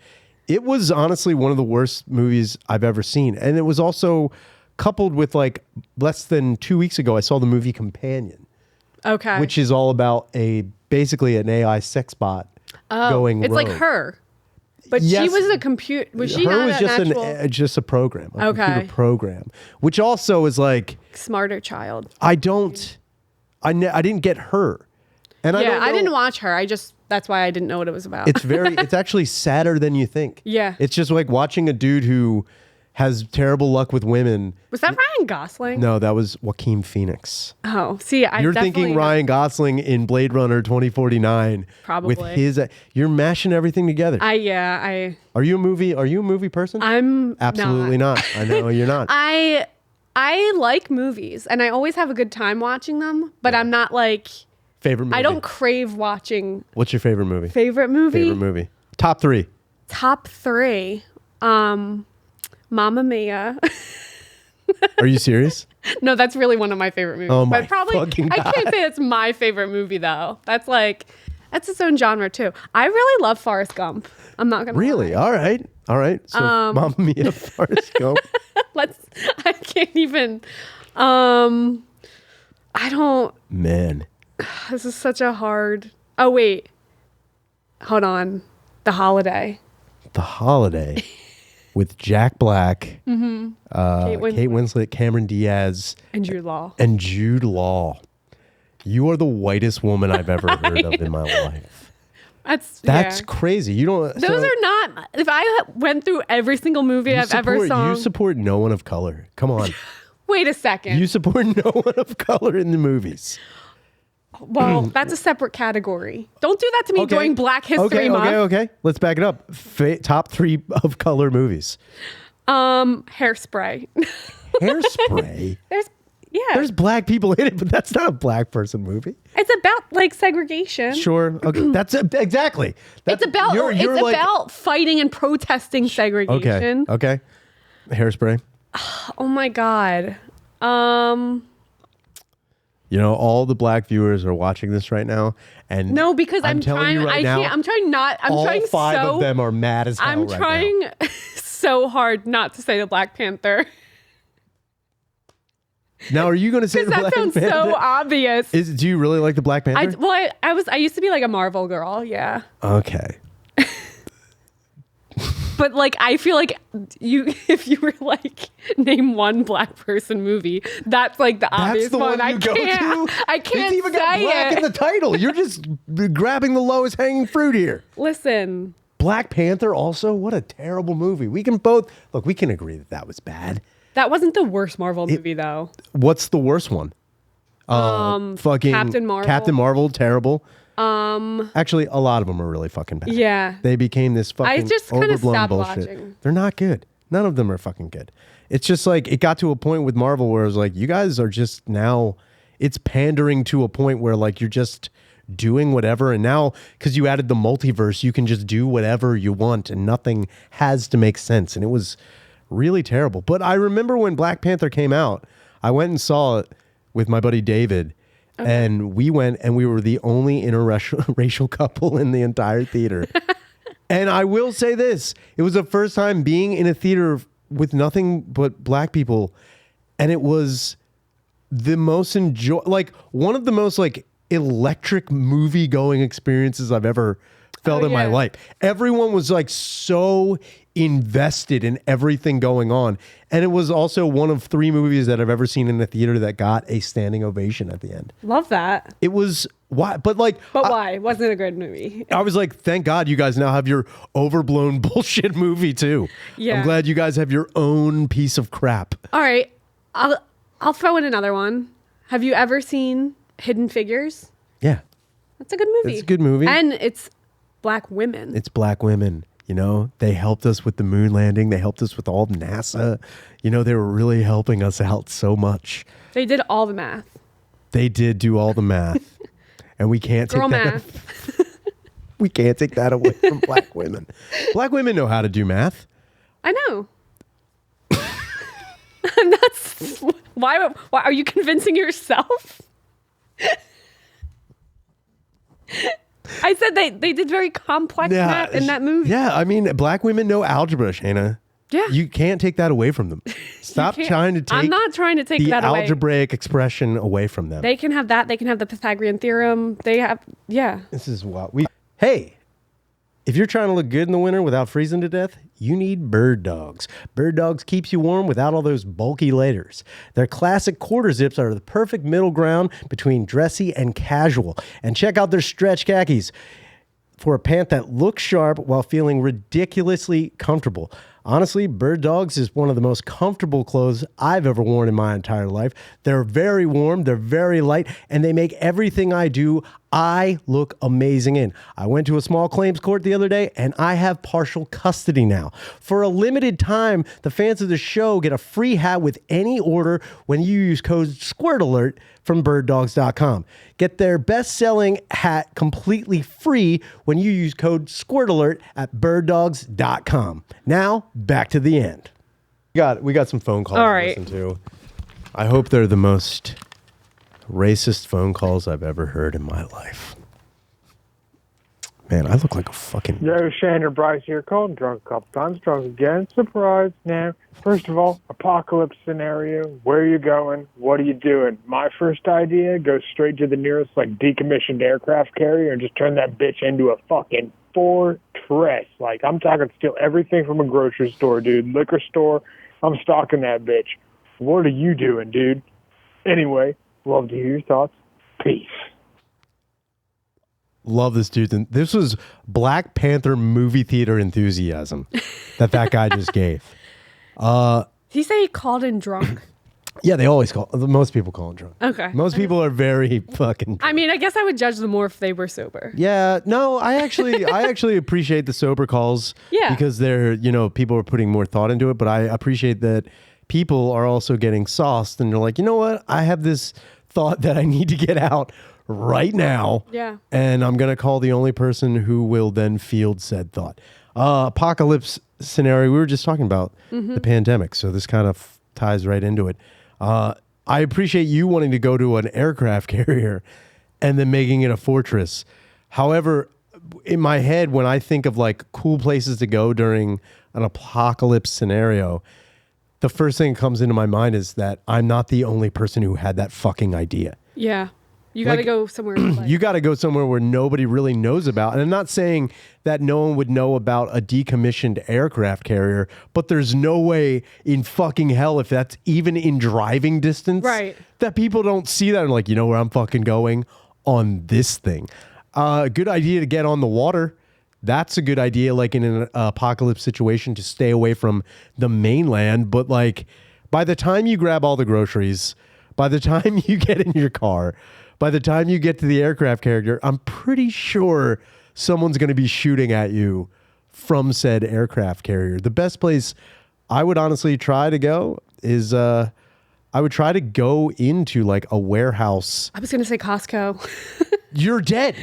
S2: it was honestly one of the worst movies I've ever seen. And it was also coupled with like less than 2 weeks ago, I saw the movie Companion.
S1: Okay.
S2: Which is all about basically an AI sex bot going
S1: It's
S2: rogue.
S1: like Her. But she was a computer. Was she
S2: Her
S1: not
S2: was
S1: just
S2: just a program, a computer program, which also is like
S1: smarter child.
S2: I didn't get Her, and
S1: I didn't watch Her. That's why I didn't know what it was about.
S2: It's actually sadder than you think.
S1: Yeah,
S2: it's just like watching a dude who has terrible luck with women.
S1: Was that Ryan Gosling?
S2: No, that was Joaquin Phoenix.
S1: Oh, see,
S2: you're thinking Ryan Gosling in Blade Runner 2049.
S1: Probably.
S2: With you're mashing everything together. Are you a movie person?
S1: I'm
S2: absolutely not. I know you're not.
S1: I like movies and I always have a good time watching them, but I'm not like
S2: favorite movie.
S1: I don't crave watching.
S2: What's your favorite movie?
S1: Favorite movie?
S2: Top three.
S1: Mamma Mia.
S2: Are you serious?
S1: No, that's really one of my favorite movies.
S2: Oh my fucking God.
S1: I can't say it's my favorite movie though. That's its own genre too. I really love Forrest Gump. I'm not gonna
S2: lie. All right. So Mamma Mia, Forrest Gump.
S1: I can't even. I don't.
S2: Man,
S1: this is such a hard. Oh wait, hold on. The Holiday. With Jack Black, Kate
S2: Winslet, Cameron Diaz,
S1: and Jude
S2: Law. You are the whitest woman I've ever heard of in my life. That's crazy. You don't.
S1: Those are not. If I went through every single movie I've ever saw,
S2: you support no one of color. Come on.
S1: Wait a second.
S2: You support no one of color in the movies.
S1: Well, that's a separate category. Don't do that to me during Black History Month.
S2: Okay. Let's back it up. Top three of color movies.
S1: Hairspray.
S2: Hairspray? There's black people in it, but that's not a black person movie.
S1: It's about like segregation.
S2: Sure. Okay. That's exactly.
S1: It's about fighting and protesting segregation.
S2: Okay. Hairspray.
S1: Oh my God.
S2: You know, all the black viewers are watching this right now, and
S1: no, because I'm trying. I'm trying not. I'm
S2: all
S1: trying.
S2: Five of them are mad as hell.
S1: I'm trying so hard not to say the Black Panther.
S2: Now, are you going to say the Black Panther?
S1: That sounds so obvious.
S2: Do you really like the Black Panther?
S1: I used to be like a Marvel girl. Yeah.
S2: Okay.
S1: But like, I feel like if you were like, name one black person movie, that's like the obvious one. I can't
S2: it's even got black in the title. You're just grabbing the lowest hanging fruit here.
S1: Listen.
S2: Black Panther also? What a terrible movie. We can agree that was bad.
S1: That wasn't the worst Marvel movie though.
S2: What's the worst one? Fucking
S1: Captain Marvel.
S2: Captain Marvel, terrible. Actually, a lot of them are really fucking bad.
S1: Yeah.
S2: They became this fucking overblown bullshit.
S1: Watching.
S2: They're not good. None of them are fucking good. It's just like, it got to a point with Marvel where it was like, you guys are just now, it's pandering to a point where like you're just doing whatever. And now, because you added the multiverse, you can just do whatever you want and nothing has to make sense. And it was really terrible. But I remember when Black Panther came out, I went and saw it with my buddy David. Okay. And we went and we were the only interracial couple in the entire theater. And I will say this, it was the first time being in a theater with nothing but black people. And it was the most one of the most like electric movie going experiences I've ever felt in my life. Everyone was like so invested in everything going on. And it was also one of 3 movies that I've ever seen in a theater that got a standing ovation at the end.
S1: Love that.
S2: It was why, but
S1: why? Wasn't it a good movie?
S2: I was like, thank God you guys now have your overblown bullshit movie too. Yeah. I'm glad you guys have your own piece of crap.
S1: All right. I'll throw in another one. Have you ever seen Hidden Figures?
S2: Yeah.
S1: That's a good movie.
S2: It's a good movie.
S1: And it's black women.
S2: It's black women. You know, they helped us with the moon landing. They helped us with all NASA. You know, they were really helping us out so much.
S1: They did all the math.
S2: They did do all the math. And we can't take
S1: math.
S2: We can't take that away from black women. Black women know how to do math.
S1: I know. I'm not. Why are you convincing yourself? I said they did very complex math in that movie.
S2: Yeah, I mean, black women know algebra, Shana.
S1: Yeah.
S2: You can't take that away from them. Stop trying to take
S1: I'm not trying to take that away.
S2: The algebraic expression away from them.
S1: They can have that. They can have the Pythagorean theorem. They have,
S2: This is what Hey, if you're trying to look good in the winter without freezing to death, you need Bird Dogs. Bird Dogs keeps you warm without all those bulky layers. Their classic quarter zips are the perfect middle ground between dressy and casual. And check out their stretch khakis for a pant that looks sharp while feeling ridiculously comfortable. Honestly, Bird Dogs is one of the most comfortable clothes I've ever worn in my entire life. They're very warm, they're very light, and they make everything I look amazing in. I went to a small claims court the other day, and I have partial custody now. For a limited time, the fans of the show get a free hat with any order when you use code SQUIRTALERT from birddogs.com. Get their best-selling hat completely free when you use code SQUIRTALERT at birddogs.com. Now, back to the end. We got some phone calls to listen to. I hope they're the most racist phone calls I've ever heard in my life. Man, I look like a fucking...
S3: Yo, Shana Bryce here. Called drunk a couple times. Drunk again. Surprise. Now, first of all, apocalypse scenario. Where are you going? What are you doing? My first idea, go straight to the nearest, decommissioned aircraft carrier and just turn that bitch into a fucking fortress. I'm talking steal everything from a grocery store, dude. Liquor store. I'm stocking that bitch. What are you doing, dude? Anyway, love to hear your thoughts. Peace.
S2: Love this dude. And this was Black Panther movie theater enthusiasm that guy just gave.
S1: Did he say he called in drunk?
S2: Yeah, they always most people call him drunk.
S1: Okay.
S2: Most people are very fucking drunk.
S1: I mean, I guess I would judge them more if they were sober.
S2: Yeah, no, I actually appreciate the sober calls.
S1: Yeah.
S2: Because they're, people are putting more thought into it, but I appreciate that people are also getting sauced and they're like, you know what? I have this thought that I need to get out right now.
S1: Yeah.
S2: And I'm going to call the only person who will then field said thought. Apocalypse scenario, we were just talking about the pandemic, so this kind of ties right into it. I appreciate you wanting to go to an aircraft carrier and then making it a fortress. However, in my head, when I think of cool places to go during an apocalypse scenario, the first thing that comes into my mind is that I'm not the only person who had that fucking idea.
S1: Yeah. You got to go somewhere.
S2: You got to go somewhere where nobody really knows about. And I'm not saying that no one would know about a decommissioned aircraft carrier, but there's no way in fucking hell, if that's even in driving distance,
S1: right,
S2: that people don't see that and you know where I'm fucking going? On this thing. Good idea to get on the water. That's a good idea, in an apocalypse situation, to stay away from the mainland. But by the time you grab all the groceries, by the time you get in your car, by the time you get to the aircraft carrier, I'm pretty sure someone's going to be shooting at you from said aircraft carrier. The best place I would honestly try to go is I would try to go into a warehouse.
S1: I was going to say Costco.
S2: you're dead.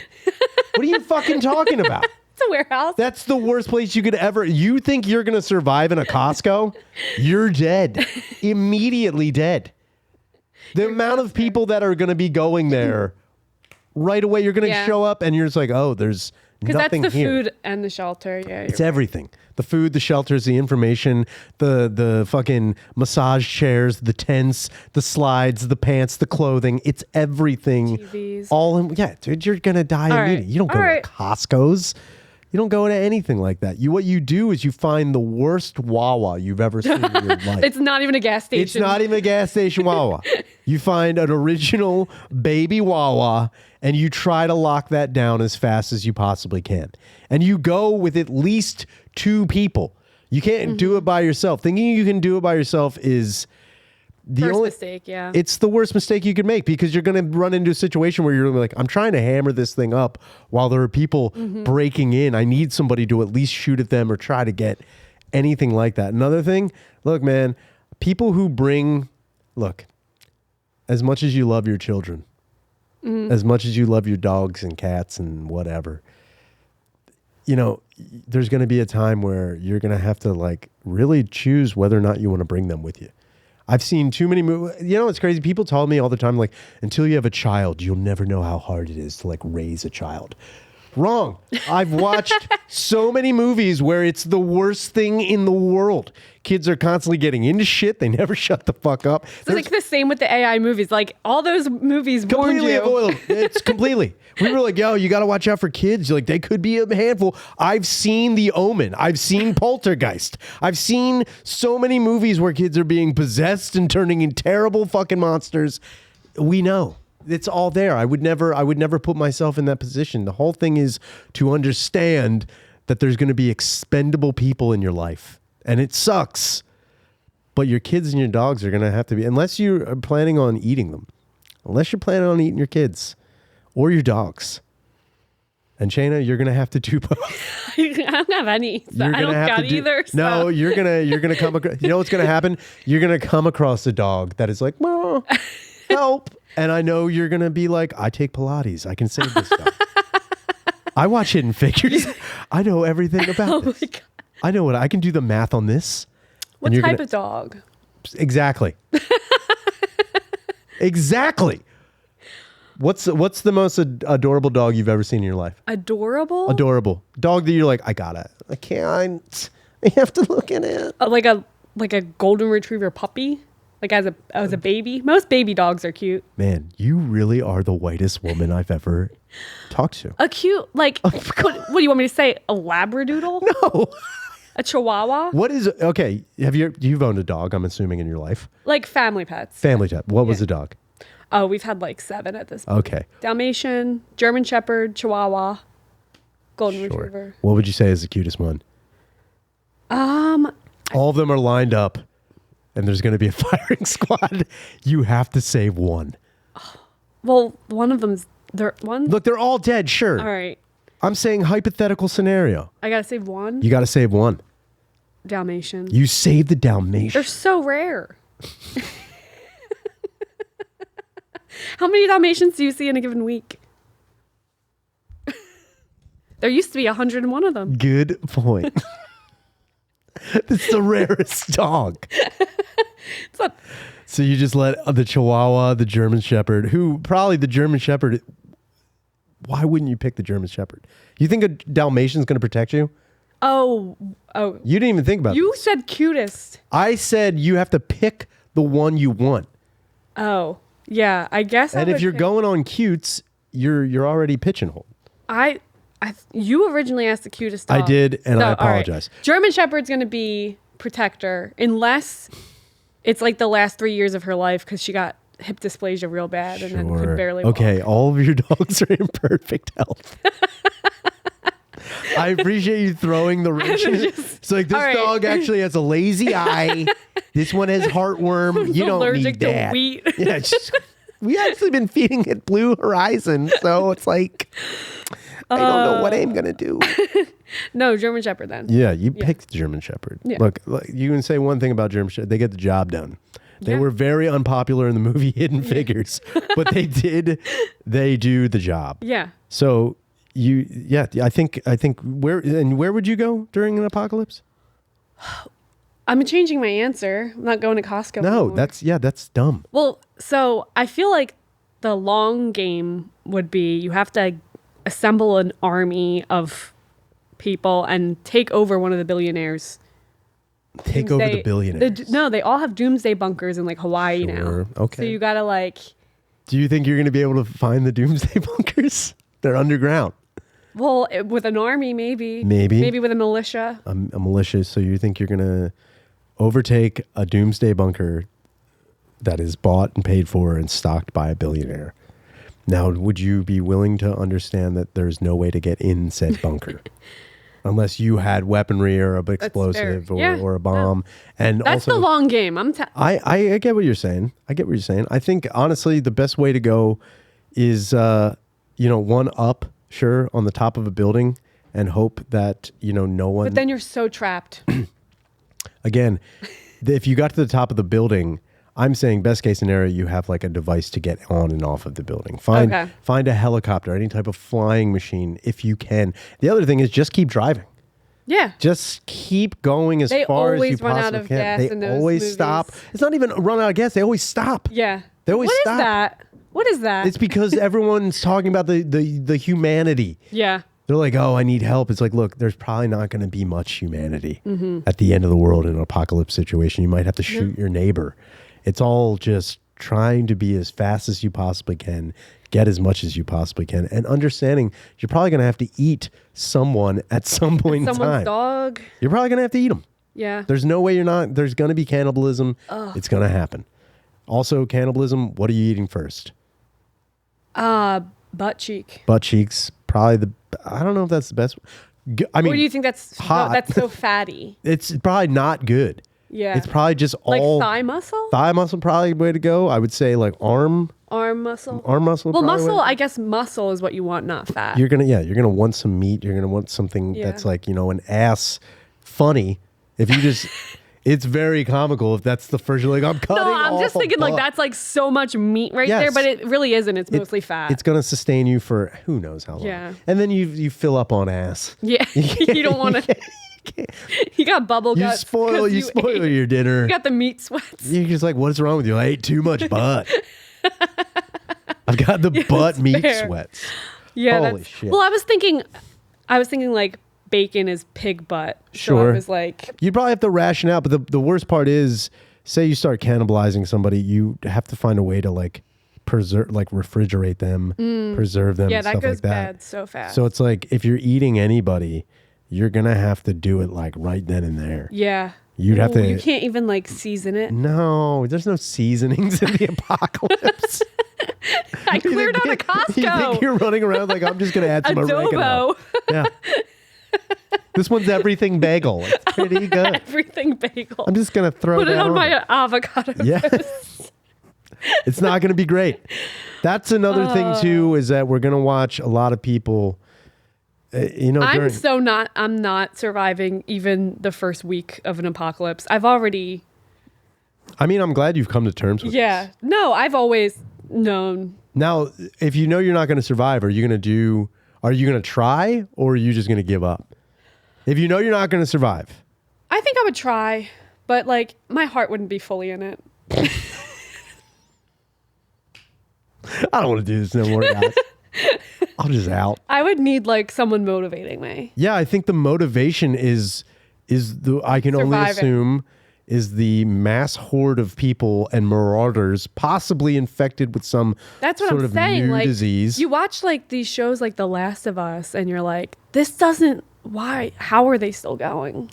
S2: What are you fucking talking about?
S1: It's a warehouse.
S2: That's the worst place you could ever. You think you're going to survive in a Costco? You're dead. Immediately dead. The amount of people that are going to be going there right away, you're going to show up and you're just like, oh, there's nothing
S1: that's the
S2: here.
S1: food and the shelter. Yeah,
S2: it's everything. The food, the shelters, the information, the fucking massage chairs, the tents, the slides, the pants, the clothing. It's everything.
S1: TVs.
S2: All in. Yeah, dude, you're going to die immediately. You don't go to Costco's. You don't go to anything like that. What you do is you find the worst Wawa you've ever seen in your life.
S1: It's not even a gas station.
S2: It's not even a gas station Wawa. You find an original baby Wawa and you try to lock that down as fast as you possibly can. And you go with at least 2 people. You can't do it by yourself. Thinking you can do it by yourself is the
S1: First
S2: only
S1: mistake, yeah.
S2: It's the worst mistake you could make because you're going to run into a situation where you're like, I'm trying to hammer this thing up while there are people breaking in. I need somebody to at least shoot at them or try to get anything like that. Another thing, look, man, people who look, as much as you love your children, as much as you love your dogs and cats and whatever, there's going to be a time where you're going to have to like really choose whether or not you want to bring them with you. I've seen too many movies. It's crazy. People tell me all the time, like, until you have a child, you'll never know how hard it is to like raise a child. Wrong. I've watched so many movies where it's the worst thing in the world. Kids are constantly getting into shit. They never shut the fuck up.
S1: It's like the same with the AI movies. Like all those movies warned
S2: completely
S1: you.
S2: avoidable. It's completely. We were like, yo, you got to watch out for kids. You're like, they could be a handful. I've seen The Omen. I've seen Poltergeist. I've seen so many movies where kids are being possessed and turning into terrible fucking monsters. We know. It's all there. I would never put myself in that position. The whole thing is to understand that there's going to be expendable people in your life. And it sucks. But your kids and your dogs are going to have to be, unless you are planning on eating them, unless you're planning on eating your kids or your dogs. And Shana, you're going to have to do both.
S1: I don't have any. So I don't got either. So.
S2: No, you're going to come across, you know what's going to happen? You're going to come across a dog that is like, "Mom, help." And I know you're going to be like, I take Pilates. I can save this stuff. I watch Hidden Figures. I know everything about this. My God. I know I can do the math on this.
S1: What type of dog?
S2: Exactly. Exactly. What's the most adorable dog you've ever seen in your life?
S1: Adorable?
S2: Adorable. Dog that you're like, I can't. I have to look at it.
S1: Like a golden retriever puppy? Like as a baby? Most baby dogs are cute.
S2: Man, you really are the whitest woman I've ever talked to.
S1: A cute, like, what do you want me to say? A Labradoodle?
S2: No.
S1: A Chihuahua?
S2: You've owned a dog, I'm assuming, in your life.
S1: Like family pets.
S2: Family pet. What was the dog?
S1: Oh, we've had like 7 at this point.
S2: Okay.
S1: Dalmatian, German Shepherd, Chihuahua, Golden Retriever.
S2: What would you say is the cutest one? All of them are lined up. And there's going to be a firing squad. You have to save one.
S1: Well, one of them's one.
S2: Look, they're all dead. Sure.
S1: All right.
S2: I'm saying hypothetical scenario.
S1: I gotta save one.
S2: You got to save one.
S1: Dalmatian.
S2: You save the Dalmatian.
S1: They're so rare. How many Dalmatians do you see in a given week? There used to be 101 of them.
S2: Good point. This is the rarest dog. So you just let the Chihuahua, the German Shepherd, the German Shepherd, why wouldn't you pick the German Shepherd? You think a Dalmatian's going to protect you?
S1: Oh.
S2: You didn't even think about
S1: You
S2: this.
S1: said cutest.
S2: I said you have to pick the one you want.
S1: Oh, yeah, I guess.
S2: And if you're going on cutes, you're already pigeonholed.
S1: You originally asked the cutest dog.
S2: I did, and I apologize.
S1: Right. German Shepherd's going to be protector unless it's like the last 3 years of her life because she got hip dysplasia real bad and then could barely walk.
S2: Okay, all of your dogs are in perfect health. I appreciate you throwing the wrench in it. It's like, this dog actually has a lazy eye. This one has heartworm. You don't need that.
S1: Allergic to wheat.
S2: Yeah, we actually been feeding it Blue Horizon, so it's like, I don't know what I'm going to do.
S1: No, German Shepherd then.
S2: Yeah, you picked German Shepherd.
S1: Yeah.
S2: Look, you can say one thing about German Shepherd. They get the job done. They were very unpopular in the movie Hidden Figures, but they do the job.
S1: Yeah.
S2: So I think where would you go during an apocalypse?
S1: I'm changing my answer. I'm not going to Costco
S2: No,
S1: anymore.
S2: that's dumb.
S1: Well, so I feel like the long game would be you have to assemble an army of people and take over one of the billionaires.
S2: Take over the billionaires.
S1: They all have doomsday bunkers in like Hawaii now.
S2: Okay.
S1: So you gotta like.
S2: Do you think you're going to be able to find the doomsday bunkers? They're underground.
S1: Well, with an army, maybe.
S2: Maybe
S1: with a militia.
S2: A militia. So you think you're going to overtake a doomsday bunker that is bought and paid for and stocked by a billionaire? Now, would you be willing to understand that there's no way to get in said bunker? Unless you had weaponry or an explosive or a bomb. No. And
S1: that's
S2: also,
S1: the long game.
S2: I get what you're saying. I think, honestly, the best way to go is, one up, sure, on the top of a building and hope that, no one...
S1: But then you're so trapped.
S2: Again, if you got to the top of the building... I'm saying best case scenario, you have like a device to get on and off of the building. Find a helicopter, any type of flying machine if you can. The other thing is just keep driving.
S1: Yeah.
S2: Just keep going as far as you possibly can.
S1: They always run out of gas in those
S2: always
S1: movies.
S2: Stop. It's not even run out of gas. They always stop.
S1: Yeah.
S2: They always stop.
S1: What is that? What is that?
S2: It's because everyone's talking about the humanity.
S1: Yeah.
S2: They're like, oh, I need help. It's like, look, there's probably not going to be much humanity at the end of the world in an apocalypse situation. You might have to shoot your neighbor. It's all just trying to be as fast as you possibly can, get as much as you possibly can, and understanding you're probably going to have to eat someone at some point in time.
S1: Someone's dog.
S2: You're probably going to have to eat them.
S1: Yeah.
S2: There's no way you're not. There's going to be cannibalism. Ugh. It's going to happen. Also, cannibalism, what are you eating first?
S1: Butt cheek.
S2: Butt cheeks, probably I don't know if that's the best. I mean,
S1: or do you think that's
S2: hot.
S1: No, that's so fatty?
S2: It's probably not good.
S1: Yeah.
S2: It's probably just
S1: like
S2: all
S1: thigh muscle?
S2: Thigh muscle probably the way to go. I would say like arm
S1: muscle.
S2: Arm muscle.
S1: Well, muscle, I guess muscle is what you want, not fat.
S2: You're going to want some meat. You're going to want something that's like, an ass funny. If you just it's very comical if that's the first you're like, I'm cutting
S1: No, I'm
S2: off
S1: just thinking like that's like so much meat there, but it really isn't. It's mostly fat.
S2: It's going to sustain you for who knows how long. Yeah. And then you fill up on ass.
S1: Yeah. You don't want to You got bubble guts.
S2: You spoil your dinner.
S1: You got the meat sweats.
S2: You're just like, what's wrong with you? I ate too much butt. I've got the butt meat sweats.
S1: Yeah.
S2: Holy shit.
S1: Well, I was thinking like bacon is pig butt.
S2: Sure.
S1: So I was like,
S2: you'd probably have to ration out, but the worst part is, say you start cannibalizing somebody, you have to find a way to like preserve, like refrigerate them, preserve them.
S1: Yeah,
S2: and
S1: that
S2: stuff
S1: goes
S2: like that.
S1: bad so fast.
S2: So it's like if you're eating anybody, you're gonna have to do it like right then and there.
S1: Yeah.
S2: You'd have to.
S1: You can't even like season it.
S2: No, there's no seasonings in the apocalypse.
S1: I cleared out a Costco.
S2: You think you're running around like I'm just gonna add some oregano? Yeah. This one's everything bagel. It's pretty good.
S1: Everything bagel.
S2: I'm just gonna throw
S1: Put it on my
S2: it.
S1: avocado.
S2: Yes. It's not gonna be great. That's another thing too, is that we're gonna watch a lot of people. I'm not surviving even the first week of an apocalypse. I'm glad you've come to terms with this.
S1: No, I've always known.
S2: Now, if you know you're not going to survive, are you going to try, or are you just going to give up? If you know you're not going to survive.
S1: I think I would try, but like my heart wouldn't be fully in it.
S2: I don't want to do this no more, guys. I'm just out.
S1: I would need like someone motivating me.
S2: Yeah, I think the motivation is I can only assume is the mass horde of people and marauders possibly infected with some sort of new disease.
S1: You watch like these shows like The Last of Us and you're like, how are they still going?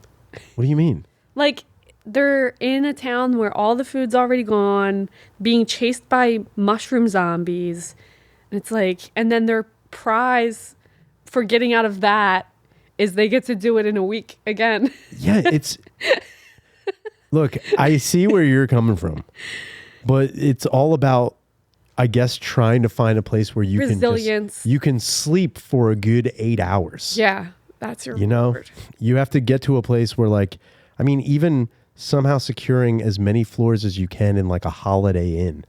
S2: What do you mean?
S1: Like they're in a town where all the food's already gone, being chased by mushroom zombies. And it's like, and then their prize for getting out of that is they get to do it in a week again.
S2: Yeah, it's... Look, I see where you're coming from, but it's all about, I guess, trying to find a place where you you can sleep for a good 8 hours.
S1: Yeah, that's your
S2: word. You have to get to a place where, like, even somehow securing as many floors as you can in like a Holiday Inn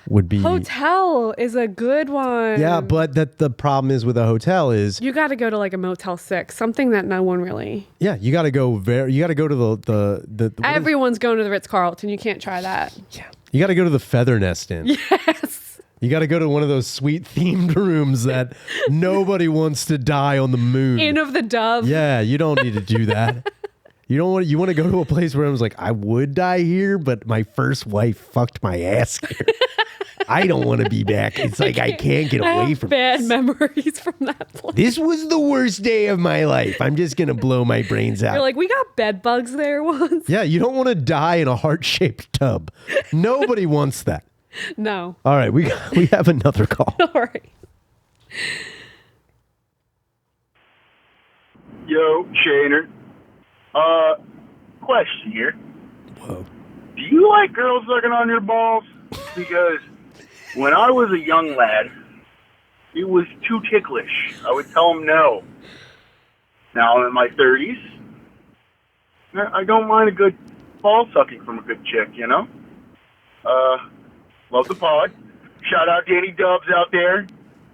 S2: would be.
S1: Hotel is a good one.
S2: Yeah, but the problem is with a hotel is
S1: you got to go to like a Motel 6, something that no one really.
S2: Yeah, you got to go to the
S1: Everyone's going to the Ritz-Carlton. You can't try that.
S2: Yeah. You got to go to the Feather Nest Inn.
S1: Yes.
S2: You got to go to one of those sweet themed rooms that nobody wants to die on the moon.
S1: Inn of the Dove.
S2: Yeah, you don't need to do that. You want to go to a place where I was like, I would die here, but my first wife fucked my ass here. I don't want to be back. It's like I can't get away from
S1: bad memories from that place.
S2: This was the worst day of my life. I'm just going to blow my brains out.
S1: You're like, we got bed bugs there once.
S2: Yeah, you don't want to die in a heart-shaped tub. Nobody wants that.
S1: No.
S2: All right, we have another call.
S1: All right.
S4: Yo, Shaner. Question here.
S2: Whoa.
S4: Do you like girls sucking on your balls? Because when I was a young lad, it was too ticklish. I would tell them no. Now I'm in my 30s. I don't mind a good ball sucking from a good chick, you know? Love the pod. Shout out to any dubs out there.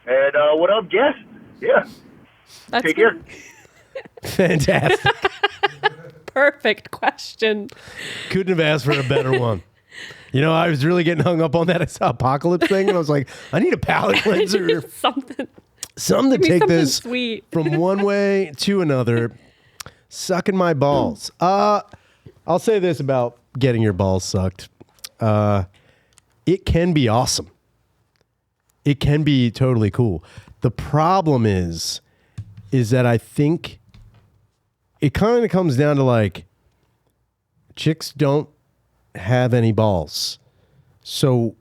S4: And what up, guest? Yeah.
S1: That's
S4: Take care.
S2: Fantastic.
S1: Perfect question.
S2: Couldn't have asked for a better one. You know, I was really getting hung up on that. I saw Apocalypse thing, and I was like, I need a palate cleanser. Something to take this
S1: sweet.
S2: from one way to another. Sucking my balls. I'll say this about getting your balls sucked. It can be awesome. It can be totally cool. The problem is that I think it kind of comes down to like chicks don't have any balls. So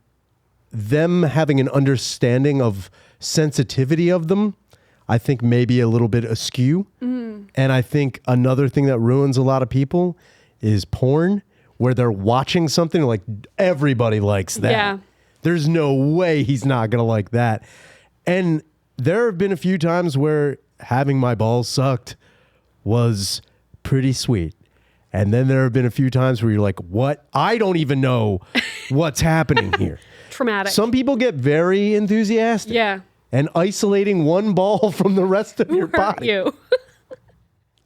S2: them having an understanding of sensitivity of them, I think maybe a little bit askew. And I think another thing that ruins a lot of people is porn, where they're watching something like everybody likes that.
S1: Yeah.
S2: There's no way he's not going to like that. And there have been a few times where having my balls sucked was pretty sweet. And then there have been a few times where you're like, what? I don't even know what's happening here.
S1: Traumatic.
S2: Some people get very enthusiastic.
S1: Yeah.
S2: And isolating one ball from the rest of your body.
S1: You.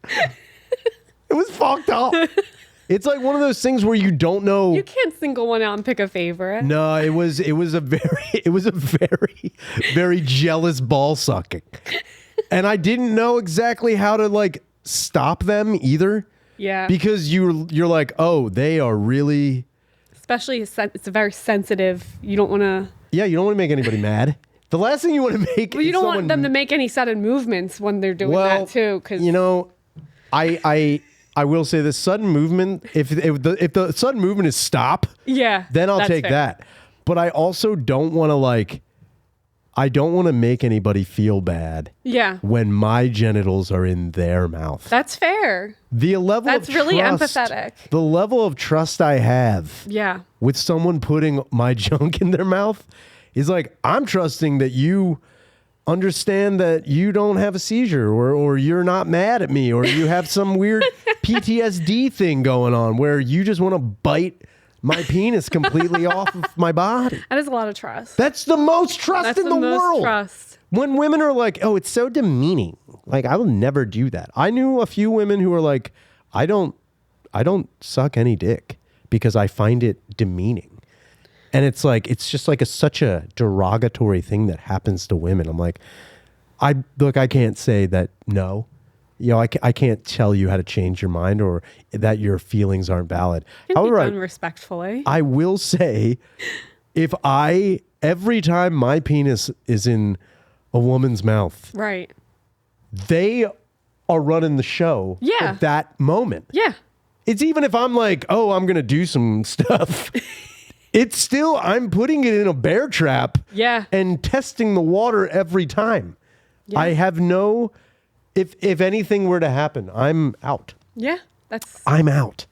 S2: It was fucked up. It's like one of those things where you don't know.
S1: You can't single one out and pick a favorite.
S2: No, it was a very, very jealous ball sucking. And I didn't know exactly how to like stop them either.
S1: Yeah.
S2: Because you're like, oh, they are really.
S1: Especially it's a very sensitive. You don't want to.
S2: Yeah, you don't want to make anybody mad. The last thing you want to make.
S1: Well, you don't want them to make any sudden movements when they're doing that too. Because
S2: you know, I will say the sudden movement. If the sudden movement is stop.
S1: Yeah.
S2: Then I'll take that. But I also don't want to like. I don't want to make anybody feel bad.
S1: Yeah.
S2: When my genitals are in their mouth.
S1: That's fair.
S2: The level
S1: That's
S2: of
S1: really
S2: trust,
S1: empathetic.
S2: The level of trust I have.
S1: Yeah.
S2: With someone putting my junk in their mouth is like, I'm trusting that you understand that you don't have a seizure or you're not mad at me or you have some weird PTSD thing going on where you just want to bite my penis completely off of my body.
S1: That is a lot of trust.
S2: That's the most trust in the world.
S1: Trust.
S2: When women are like, oh, it's so demeaning. Like, I will never do that. I knew a few women who were like, I don't suck any dick because I find it demeaning. And it's like, it's just like such a derogatory thing that happens to women. I'm like, I can't say that no. You know, I can't tell you how to change your mind or that your feelings aren't valid.
S1: However, respectfully.
S2: I will say, every time my penis is in a woman's mouth,
S1: right, they
S2: are running the show at that moment.
S1: Yeah.
S2: It's even if I'm like, oh, I'm going to do some stuff. It's still, I'm putting it in a bear trap.
S1: Yeah.
S2: And testing the water every time. Yeah. I have no... If anything were to happen, I'm out.
S1: Yeah,
S2: I'm out.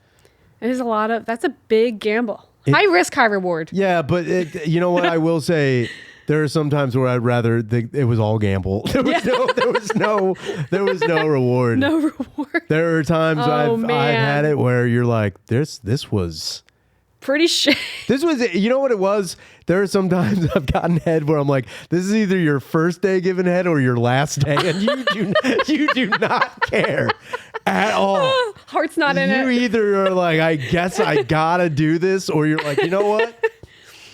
S1: That's a big gamble. High risk, high reward.
S2: Yeah, but you know what I will say, There are some times where I'd rather it was all gamble. There was no reward.
S1: No reward.
S2: There are times I've had it where you're like, this was
S1: pretty shit.
S2: This was, you know what it was? There are some times I've gotten head where I'm like, this is either your first day giving head or your last day, and you do not care at all.
S1: Heart's not in it.
S2: You either are like, I guess I gotta do this, or you're like, you know what?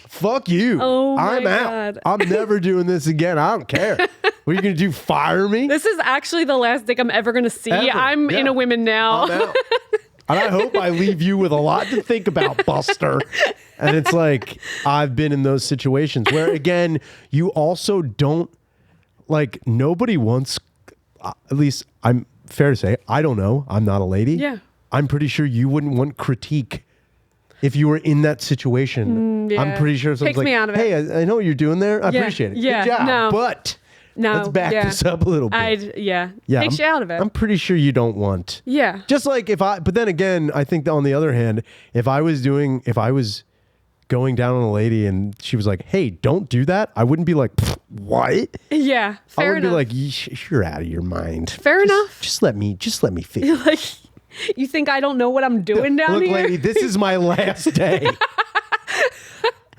S2: Fuck you.
S1: Oh my
S2: I'm out. I'm never doing this again. I don't care. What are you gonna do? Fire me?
S1: This is actually the last dick I'm ever gonna see. I'm in a women now.
S2: I'm out. And I hope I leave you with a lot to think about, Buster. And it's like, I've been in those situations where, again, you also don't, like, nobody wants, at least I'm fair to say, I don't know. I'm not a lady.
S1: Yeah.
S2: I'm pretty sure you wouldn't want critique if you were in that situation.
S1: Yeah.
S2: I'm pretty sure someone's
S1: Takes me
S2: like,
S1: out of it.
S2: hey, I know what you're doing there. I appreciate it.
S1: Yeah.
S2: Good job.
S1: No.
S2: But
S1: No.
S2: let's back this up a little bit.
S1: Yeah.
S2: I'm,
S1: Takes you out of it.
S2: I'm pretty sure you don't want.
S1: Yeah.
S2: Just like but then again, I think that on the other hand, if I was going down on a lady and she was like, hey, don't do that, I wouldn't be like, what?
S1: Yeah. Fair
S2: I wouldn't
S1: enough.
S2: be like, you're out of your mind.
S1: Fair enough.
S2: Just let me feel.
S1: Like, you think I don't know what I'm doing down
S2: Look,
S1: here?
S2: lady, this is my last day.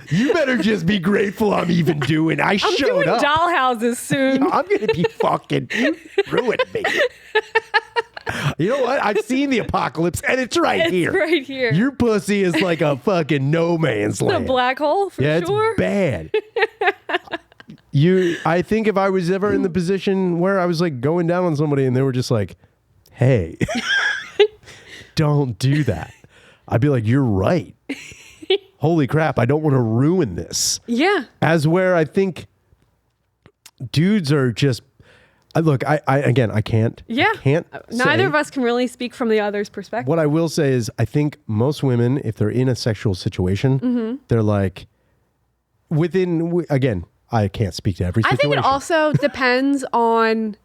S2: You better just be grateful I'm even doing. I
S1: I'm
S2: showed
S1: doing
S2: up.
S1: dollhouses soon.
S2: I'm going to be fucking ruined me. You know what? I've seen the apocalypse, and it's right here.
S1: Right here.
S2: Your pussy is like a fucking no man's
S1: a
S2: land.
S1: black hole for
S2: Yeah,
S1: sure.
S2: it's bad. I think if I was ever in the position where I was like going down on somebody and they were just like, hey, don't do that, I'd be like, you're right. Holy crap, I don't want to ruin this.
S1: Yeah.
S2: As where I think dudes are just, look, I can't.
S1: Yeah.
S2: I can't
S1: Neither
S2: say.
S1: of us can really speak from the other's perspective.
S2: What I will say is I think most women, if they're in a sexual situation, they're like, again, I can't speak to every
S1: I
S2: situation.
S1: think it also depends on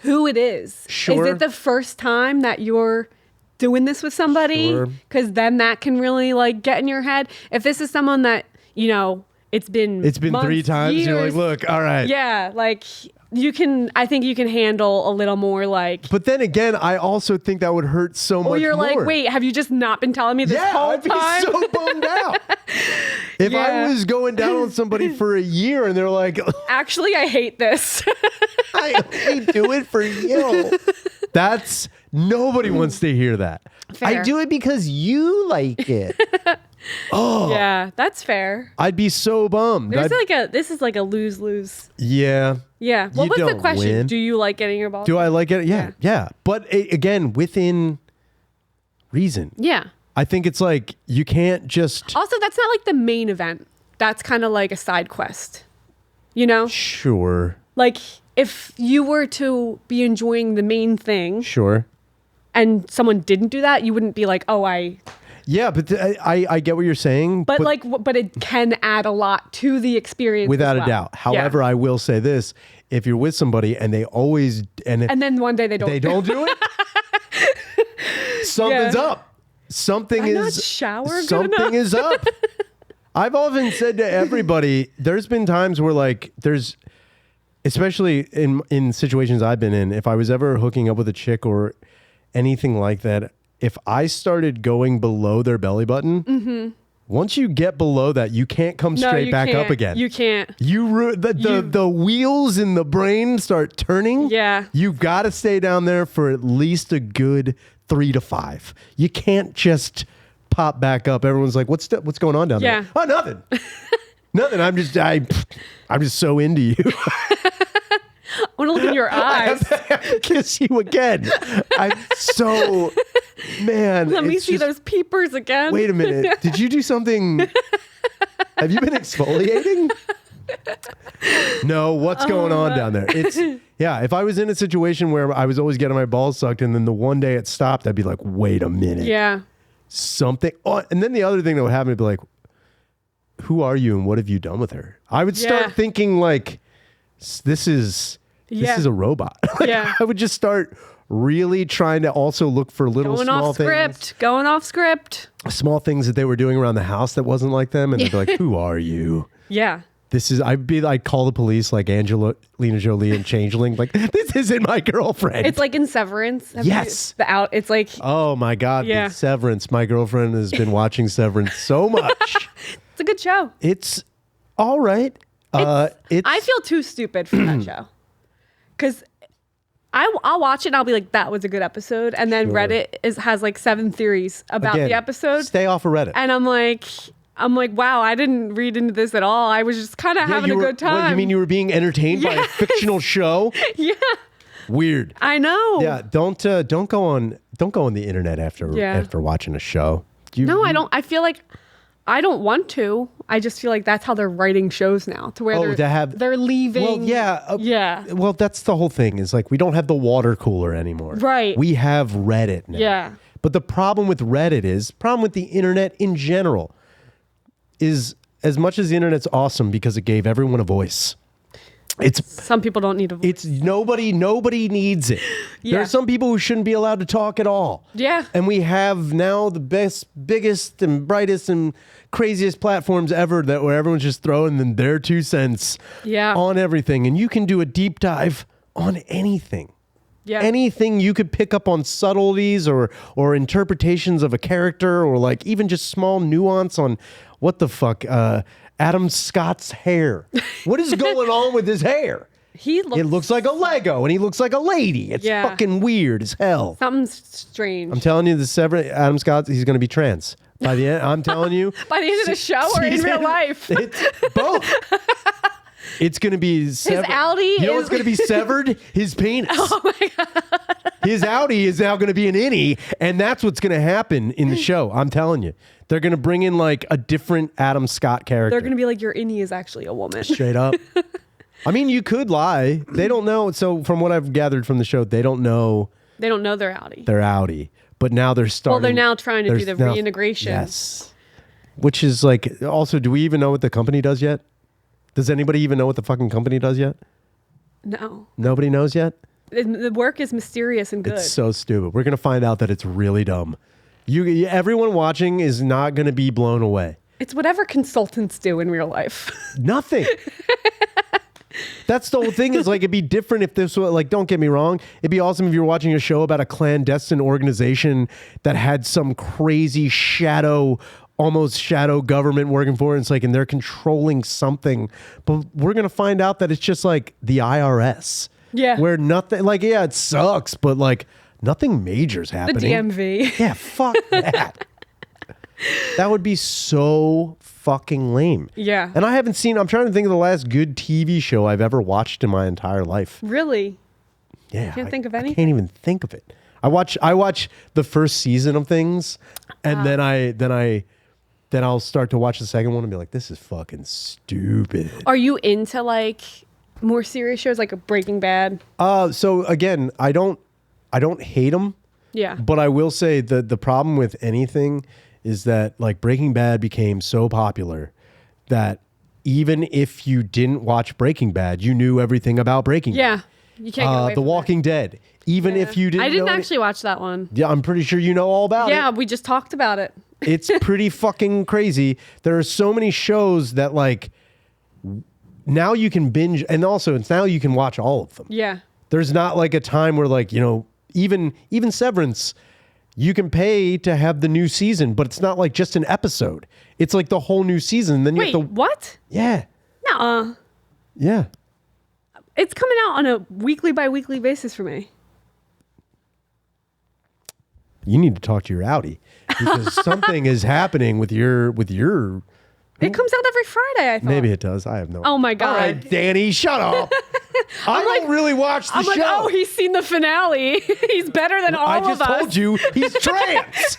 S1: who it is.
S2: Sure.
S1: Is it the first time that you're doing this with somebody?
S2: Sure.
S1: Because then that can really like get in your head. If this is someone that, you know, it's been months,
S2: 3 times.
S1: years,
S2: You're like, look, all right.
S1: yeah, like I think you can handle a little more like.
S2: But then again, I also think that would hurt so much more.
S1: Or you're like, wait, have you just not been telling me this whole
S2: I'd be
S1: time?
S2: so bummed out. If I was going down on somebody for a year and they're like,
S1: Actually, I hate this.
S2: I only do it for you. Nobody wants to hear that.
S1: Fair.
S2: I do it because you like it. Oh.
S1: Yeah, that's fair.
S2: I'd be so bummed.
S1: This is like a lose-lose.
S2: Yeah.
S1: Yeah. What
S2: You
S1: was the
S2: don't
S1: question?
S2: win.
S1: Do you like getting your balls?
S2: Do I like it? Yeah. But again, within reason.
S1: Yeah.
S2: I think it's like you can't just.
S1: Also, that's not like the main event. That's kind of like a side quest. You know?
S2: Sure.
S1: Like if you were to be enjoying the main thing
S2: Sure.
S1: and someone didn't do that, you wouldn't be like, oh,
S2: Yeah, but I get what you're saying.
S1: But it can add a lot to the experience.
S2: Without
S1: as well.
S2: a doubt. However, I will say this: if you're with somebody and they always
S1: and then one day they don't
S2: do it, something's up. Something is something is up. I've often said to everybody, there's been times where like especially in situations I've been in, if I was ever hooking up with a chick or anything like that, if I started going below their belly button, once you get below that, you can't come straight back up again.
S1: You can't.
S2: The wheels in the brain start turning.
S1: Yeah.
S2: You've got to stay down there for at least a good 3 to 5. You can't just pop back up. Everyone's like, what's going on down there? Oh, nothing. Nothing. I'm just so into you.
S1: I want to look in your eyes.
S2: I have to kiss you again. I'm so, man.
S1: Let me see those peepers again.
S2: Wait a minute. Did you do something? Have you been exfoliating? No. What's going on down there? If I was in a situation where I was always getting my balls sucked and then the one day it stopped, I'd be like, wait a minute.
S1: Yeah.
S2: Something. Oh, and then the other thing that would happen would be like, who are you and what have you done with her? I would start thinking like, this is a robot. I would just start really trying to also look for little small things.
S1: Going off script.
S2: Small things that they were doing around the house that wasn't like them. And they'd be like, who are you?
S1: Yeah.
S2: I'd call the police like Angelina Jolie and Changeling. Like, this isn't my girlfriend.
S1: It's like in Severance.
S2: Yes.
S1: It's like.
S2: Oh my God.
S1: Yeah.
S2: Severance. My girlfriend has been watching Severance so much.
S1: It's a good show.
S2: It's all right.
S1: I feel too stupid for that show. Because I'll watch it and I'll be like, that was a good episode. And then Reddit has like 7 theories about the episode.
S2: Stay off of Reddit.
S1: And I'm like, wow, I didn't read into this at all. I was just kind of having a good time.
S2: What, you mean you were being entertained by a fictional show?
S1: Yeah.
S2: Weird.
S1: I know.
S2: Yeah. Don't go on the internet after watching a show.
S1: I don't. I feel like I don't want to. I just feel like that's how they're writing shows now, to where they're leaving.
S2: Well, yeah.
S1: Yeah.
S2: Well, that's the whole thing. Is like we don't have the water cooler anymore.
S1: Right.
S2: We have Reddit now.
S1: Yeah.
S2: But the problem with Reddit problem with the internet in general, is as much as the internet's awesome because it gave everyone a voice.
S1: Some people don't need a voice.
S2: It's nobody needs it.
S1: Yeah.
S2: There are some people who shouldn't be allowed to talk at all.
S1: Yeah.
S2: And we have now the best, biggest, and brightest and craziest platforms ever where everyone's just throwing them their 2 cents on everything. And you can do a deep dive on anything.
S1: Yeah.
S2: Anything you could pick up on subtleties or interpretations of a character, or like even just small nuance on what the fuck, Adam Scott's hair. What is going on with his hair? It looks like a Lego and he looks like a lady. It's fucking weird as hell.
S1: Something's strange.
S2: I'm telling you, Adam Scott, he's going to be trans. By the end, I'm telling you.
S1: By the end of the show or in real life?
S2: It's both. It's going to be severed.
S1: His outie
S2: You know what's going to be severed? His penis. Oh my God. His outie is now going to be an innie, and that's what's going to happen in the show. I'm telling you. They're going to bring in like a different Adam Scott character.
S1: They're going to be like, your innie is actually a woman.
S2: Straight up. I mean, you could lie. They don't know. So from what I've gathered from the show, they don't know.
S1: They don't know they're outie.
S2: They're outie. But now they're starting.
S1: Well, they're now trying to do the reintegration.
S2: Yes. Which is like, also, do we even know what the company does yet? Does anybody even know what the fucking company does yet?
S1: No.
S2: Nobody knows yet?
S1: The work is mysterious and good.
S2: It's so stupid. We're going to find out that it's really dumb. Everyone watching is not going to be blown away.
S1: It's whatever consultants do in real life.
S2: Nothing. That's the whole thing, is like, it'd be different if this was like, don't get me wrong. It'd be awesome if you were watching a show about a clandestine organization that had some crazy almost shadow government working for it. It's like, and they're controlling something, but we're going to find out that it's just like the IRS.
S1: Yeah.
S2: Where nothing, like, yeah, it sucks, but like nothing major's happening.
S1: The DMV.
S2: Yeah, fuck that. That would be so fucking lame.
S1: Yeah.
S2: And I'm trying to think of the last good TV show I've ever watched in my entire life.
S1: Really?
S2: Yeah.
S1: Can't think of anything?
S2: I can't even think of it. I watch the first season of things, and then I'll start to watch the second one and be like, this is fucking stupid.
S1: Are you into like more serious shows like a Breaking Bad?
S2: So again, I don't hate them.
S1: Yeah.
S2: But I will say that the problem with anything is that like Breaking Bad became so popular that even if you didn't watch Breaking Bad, you knew everything about Breaking Bad.
S1: Yeah. You can't get away
S2: The
S1: from
S2: Walking Dead. Even if you didn't
S1: I didn't actually watch that one.
S2: Yeah, I'm pretty sure you know all about it.
S1: Yeah, we just talked about it.
S2: It's pretty fucking crazy. There are so many shows that like now you can binge, and also it's now you can watch all of them.
S1: Yeah.
S2: There's not like a time where like, even Severance, you can pay to have the new season, but it's not like just an episode. It's like the whole new season. Then you have to.
S1: What?
S2: Yeah.
S1: Nuh-uh.
S2: Yeah.
S1: It's coming out on a weekly by weekly basis for me.
S2: You need to talk to your outie, because something is happening with your.
S1: It comes out every Friday, I thought.
S2: Maybe it does. I have no.
S1: Oh my God.
S2: All right, Danny, shut up. I don't really watch the show.
S1: I'm like, oh, he's seen the finale. He's better than all of us.
S2: I just told you he's trans.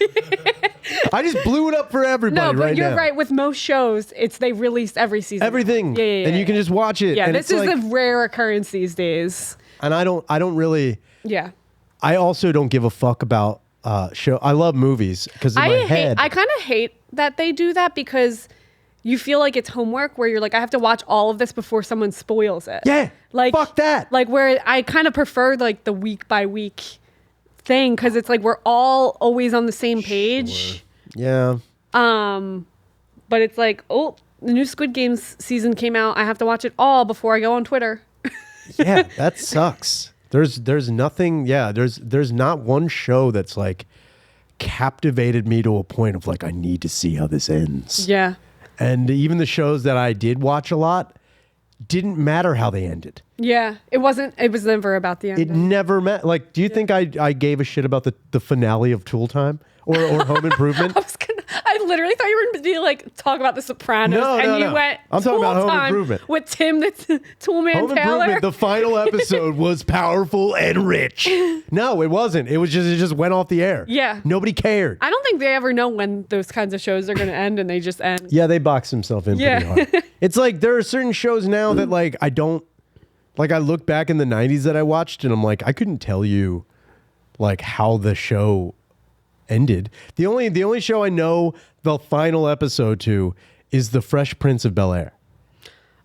S2: I just blew it up for everybody right now.
S1: No, but you're right. With most shows, they release every season.
S2: Everything.
S1: Yeah.
S2: And you can just watch it.
S1: Yeah,
S2: and
S1: this is like, the rare occurrence these days.
S2: And I don't really.
S1: Yeah.
S2: I also don't give a fuck about show. I love movies because in my head.
S1: I kind of hate that they do that, because you feel like it's homework where you're like, I have to watch all of this before someone spoils it.
S2: Yeah.
S1: Like,
S2: fuck that.
S1: Like, where I kind of prefer like the week by week thing, because it's like we're all always on the same page.
S2: Sure. Yeah.
S1: But it's like, oh, new Squid Games season came out. I have to watch it all before I go on Twitter.
S2: Yeah, that sucks. There's nothing. Yeah, there's not one show that's like captivated me to a point of like I need to see how this ends.
S1: Yeah.
S2: And even the shows that I did watch a lot didn't matter how they ended.
S1: Yeah, it was never about the end.
S2: It never met. Like, do you think I gave a shit about the finale of Tool Time or Home Improvement?
S1: I literally thought you were going to be like talk about The Sopranos, you went.
S2: I'm talking about Home Improvement
S1: with Tim the Toolman
S2: Home
S1: Taylor.
S2: Improvement. The final episode was powerful and rich. No, it wasn't. It just went off the air.
S1: Yeah,
S2: nobody cared.
S1: I don't think they ever know when those kinds of shows are going to end, and they just end.
S2: Yeah, they box themselves in pretty hard. It's like there are certain shows now that like I don't like. I look back in the 90s that I watched, and I'm like, I couldn't tell you like how the show ended. The only show I know the final episode to is The Fresh Prince of Bel-Air.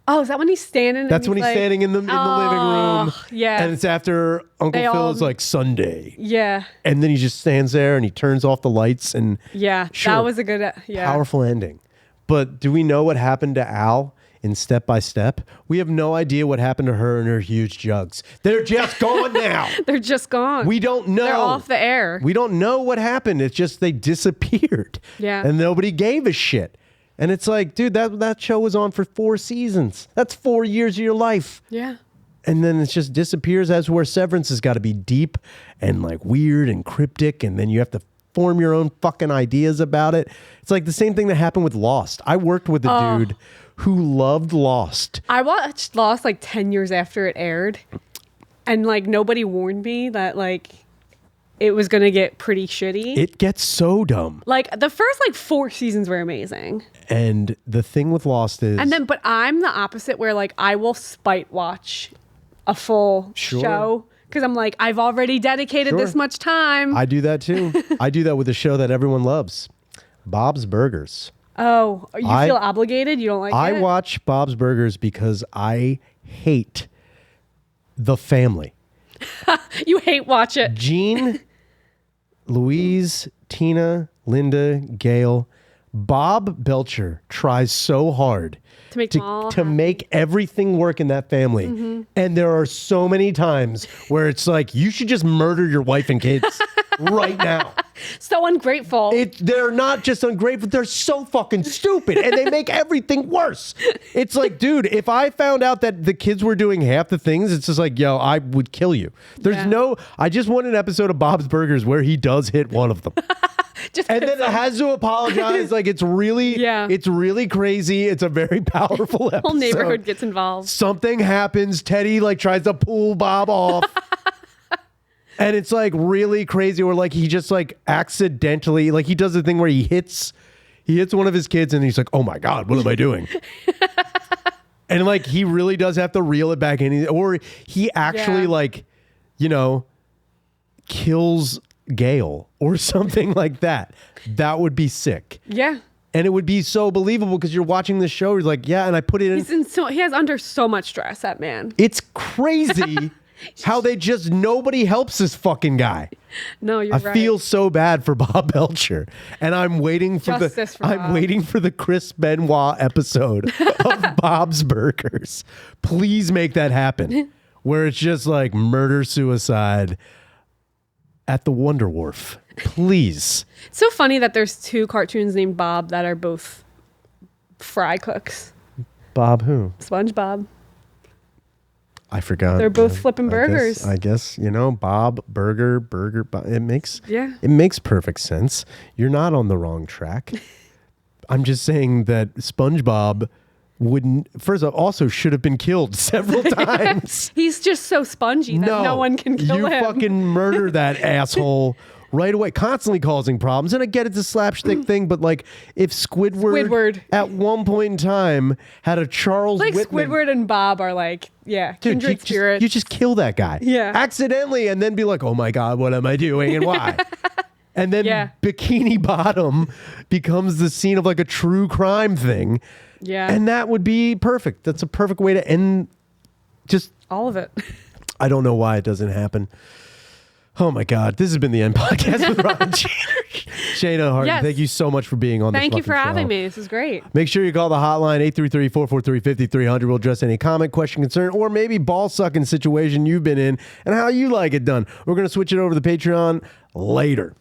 S1: Oh, is that when he's standing?
S2: That's when he's standing in the living room.
S1: Yeah.
S2: And it's after Uncle Phil is like Sunday.
S1: Yeah.
S2: And then he just stands there and he turns off the lights and
S1: that was a good
S2: powerful ending. But do we know what happened to Al in Step by Step? We have no idea what happened to her and her huge jugs. They're just gone now.
S1: They're just gone.
S2: We don't know.
S1: They're off the air.
S2: We don't know what happened. It's just they disappeared.
S1: Yeah.
S2: And nobody gave a shit. And it's like, dude, that show was on for 4 seasons. That's 4 years of your life.
S1: Yeah.
S2: And then it just disappears. That's where Severance has got to be deep and like weird and cryptic. And then you have to form your own fucking ideas about it. It's like the same thing that happened with Lost. I worked with a dude who loved Lost.
S1: I watched Lost like 10 years after it aired. And like nobody warned me that like it was going to get pretty shitty.
S2: It gets so dumb.
S1: Like the first like 4 seasons were amazing.
S2: And the thing with Lost is...
S1: But I'm the opposite where like I will spite watch a full show. Because I'm like, I've already dedicated this much time.
S2: I do that too. I do that with a show that everyone loves. Bob's Burgers.
S1: Oh, you feel obligated? You don't like it?
S2: I watch Bob's Burgers because I hate the family.
S1: You hate watch it.
S2: Gene, Louise, Tina, Linda, Gail. Bob Belcher tries so hard to make everything work in that family. Mm-hmm. And there are so many times where it's like, you should just murder your wife and kids right now.
S1: So ungrateful.
S2: They're not just ungrateful. They're so fucking stupid. And they make everything worse. It's like, dude, if I found out that the kids were doing half the things, it's just like, yo, I would kill you. I just want an episode of Bob's Burgers where he does hit one of them. And then it has to apologize. Like it's really crazy. It's a very powerful episode.
S1: The whole neighborhood gets involved.
S2: Something happens. Teddy like tries to pull Bob off. And it's like really crazy where like he just like accidentally, like he does the thing where he hits one of his kids and he's like, oh my God, what am I doing? And like he really does have to reel it back in. Or he actually like, kills Gail or something like that. That would be sick. Yeah. And it would be so believable because you're watching this show. You're like, yeah, and I put it in.
S1: He has under so much stress, that man.
S2: It's crazy how nobody helps this fucking guy.
S1: No, you're right.
S2: I feel so bad for Bob Belcher, and I'm waiting for waiting for the Chris Benoit episode of Bob's Burgers. Please make that happen, where it's just like murder suicide at the Wonder Wharf. Please.
S1: It's so funny that there's 2 cartoons named Bob that are both fry cooks.
S2: Bob who?
S1: SpongeBob.
S2: I forgot.
S1: They're both flipping burgers.
S2: I guess Bob, burger, Bob. It makes perfect sense. You're not on the wrong track. I'm just saying that SpongeBob also should have been killed several times.
S1: He's just so spongy that no one can kill him.
S2: You fucking murder that asshole right away, constantly causing problems. And I get it's a slapstick thing, but like if Squidward at one point in time had a Charles Whitman.
S1: Squidward and Bob are like, kindred spirits.
S2: You just kill that guy.
S1: Yeah.
S2: Accidentally and then be like, oh my God, what am I doing and why? And then Bikini Bottom becomes the scene of like a true crime thing.
S1: Yeah.
S2: And that would be perfect. That's a perfect way to end just
S1: all of it.
S2: I don't know why it doesn't happen. Oh my God. This has been the End Podcast with Robin Shana Harton,
S1: Yes.
S2: thank you so much for being on this
S1: Thank you for
S2: fucking
S1: having
S2: show.
S1: me. This is great.
S2: Make sure you call the hotline 833-443-5300. We'll address any comment, question, concern, or maybe ball sucking situation you've been in and how you like it done. We're going to switch it over to the Patreon later.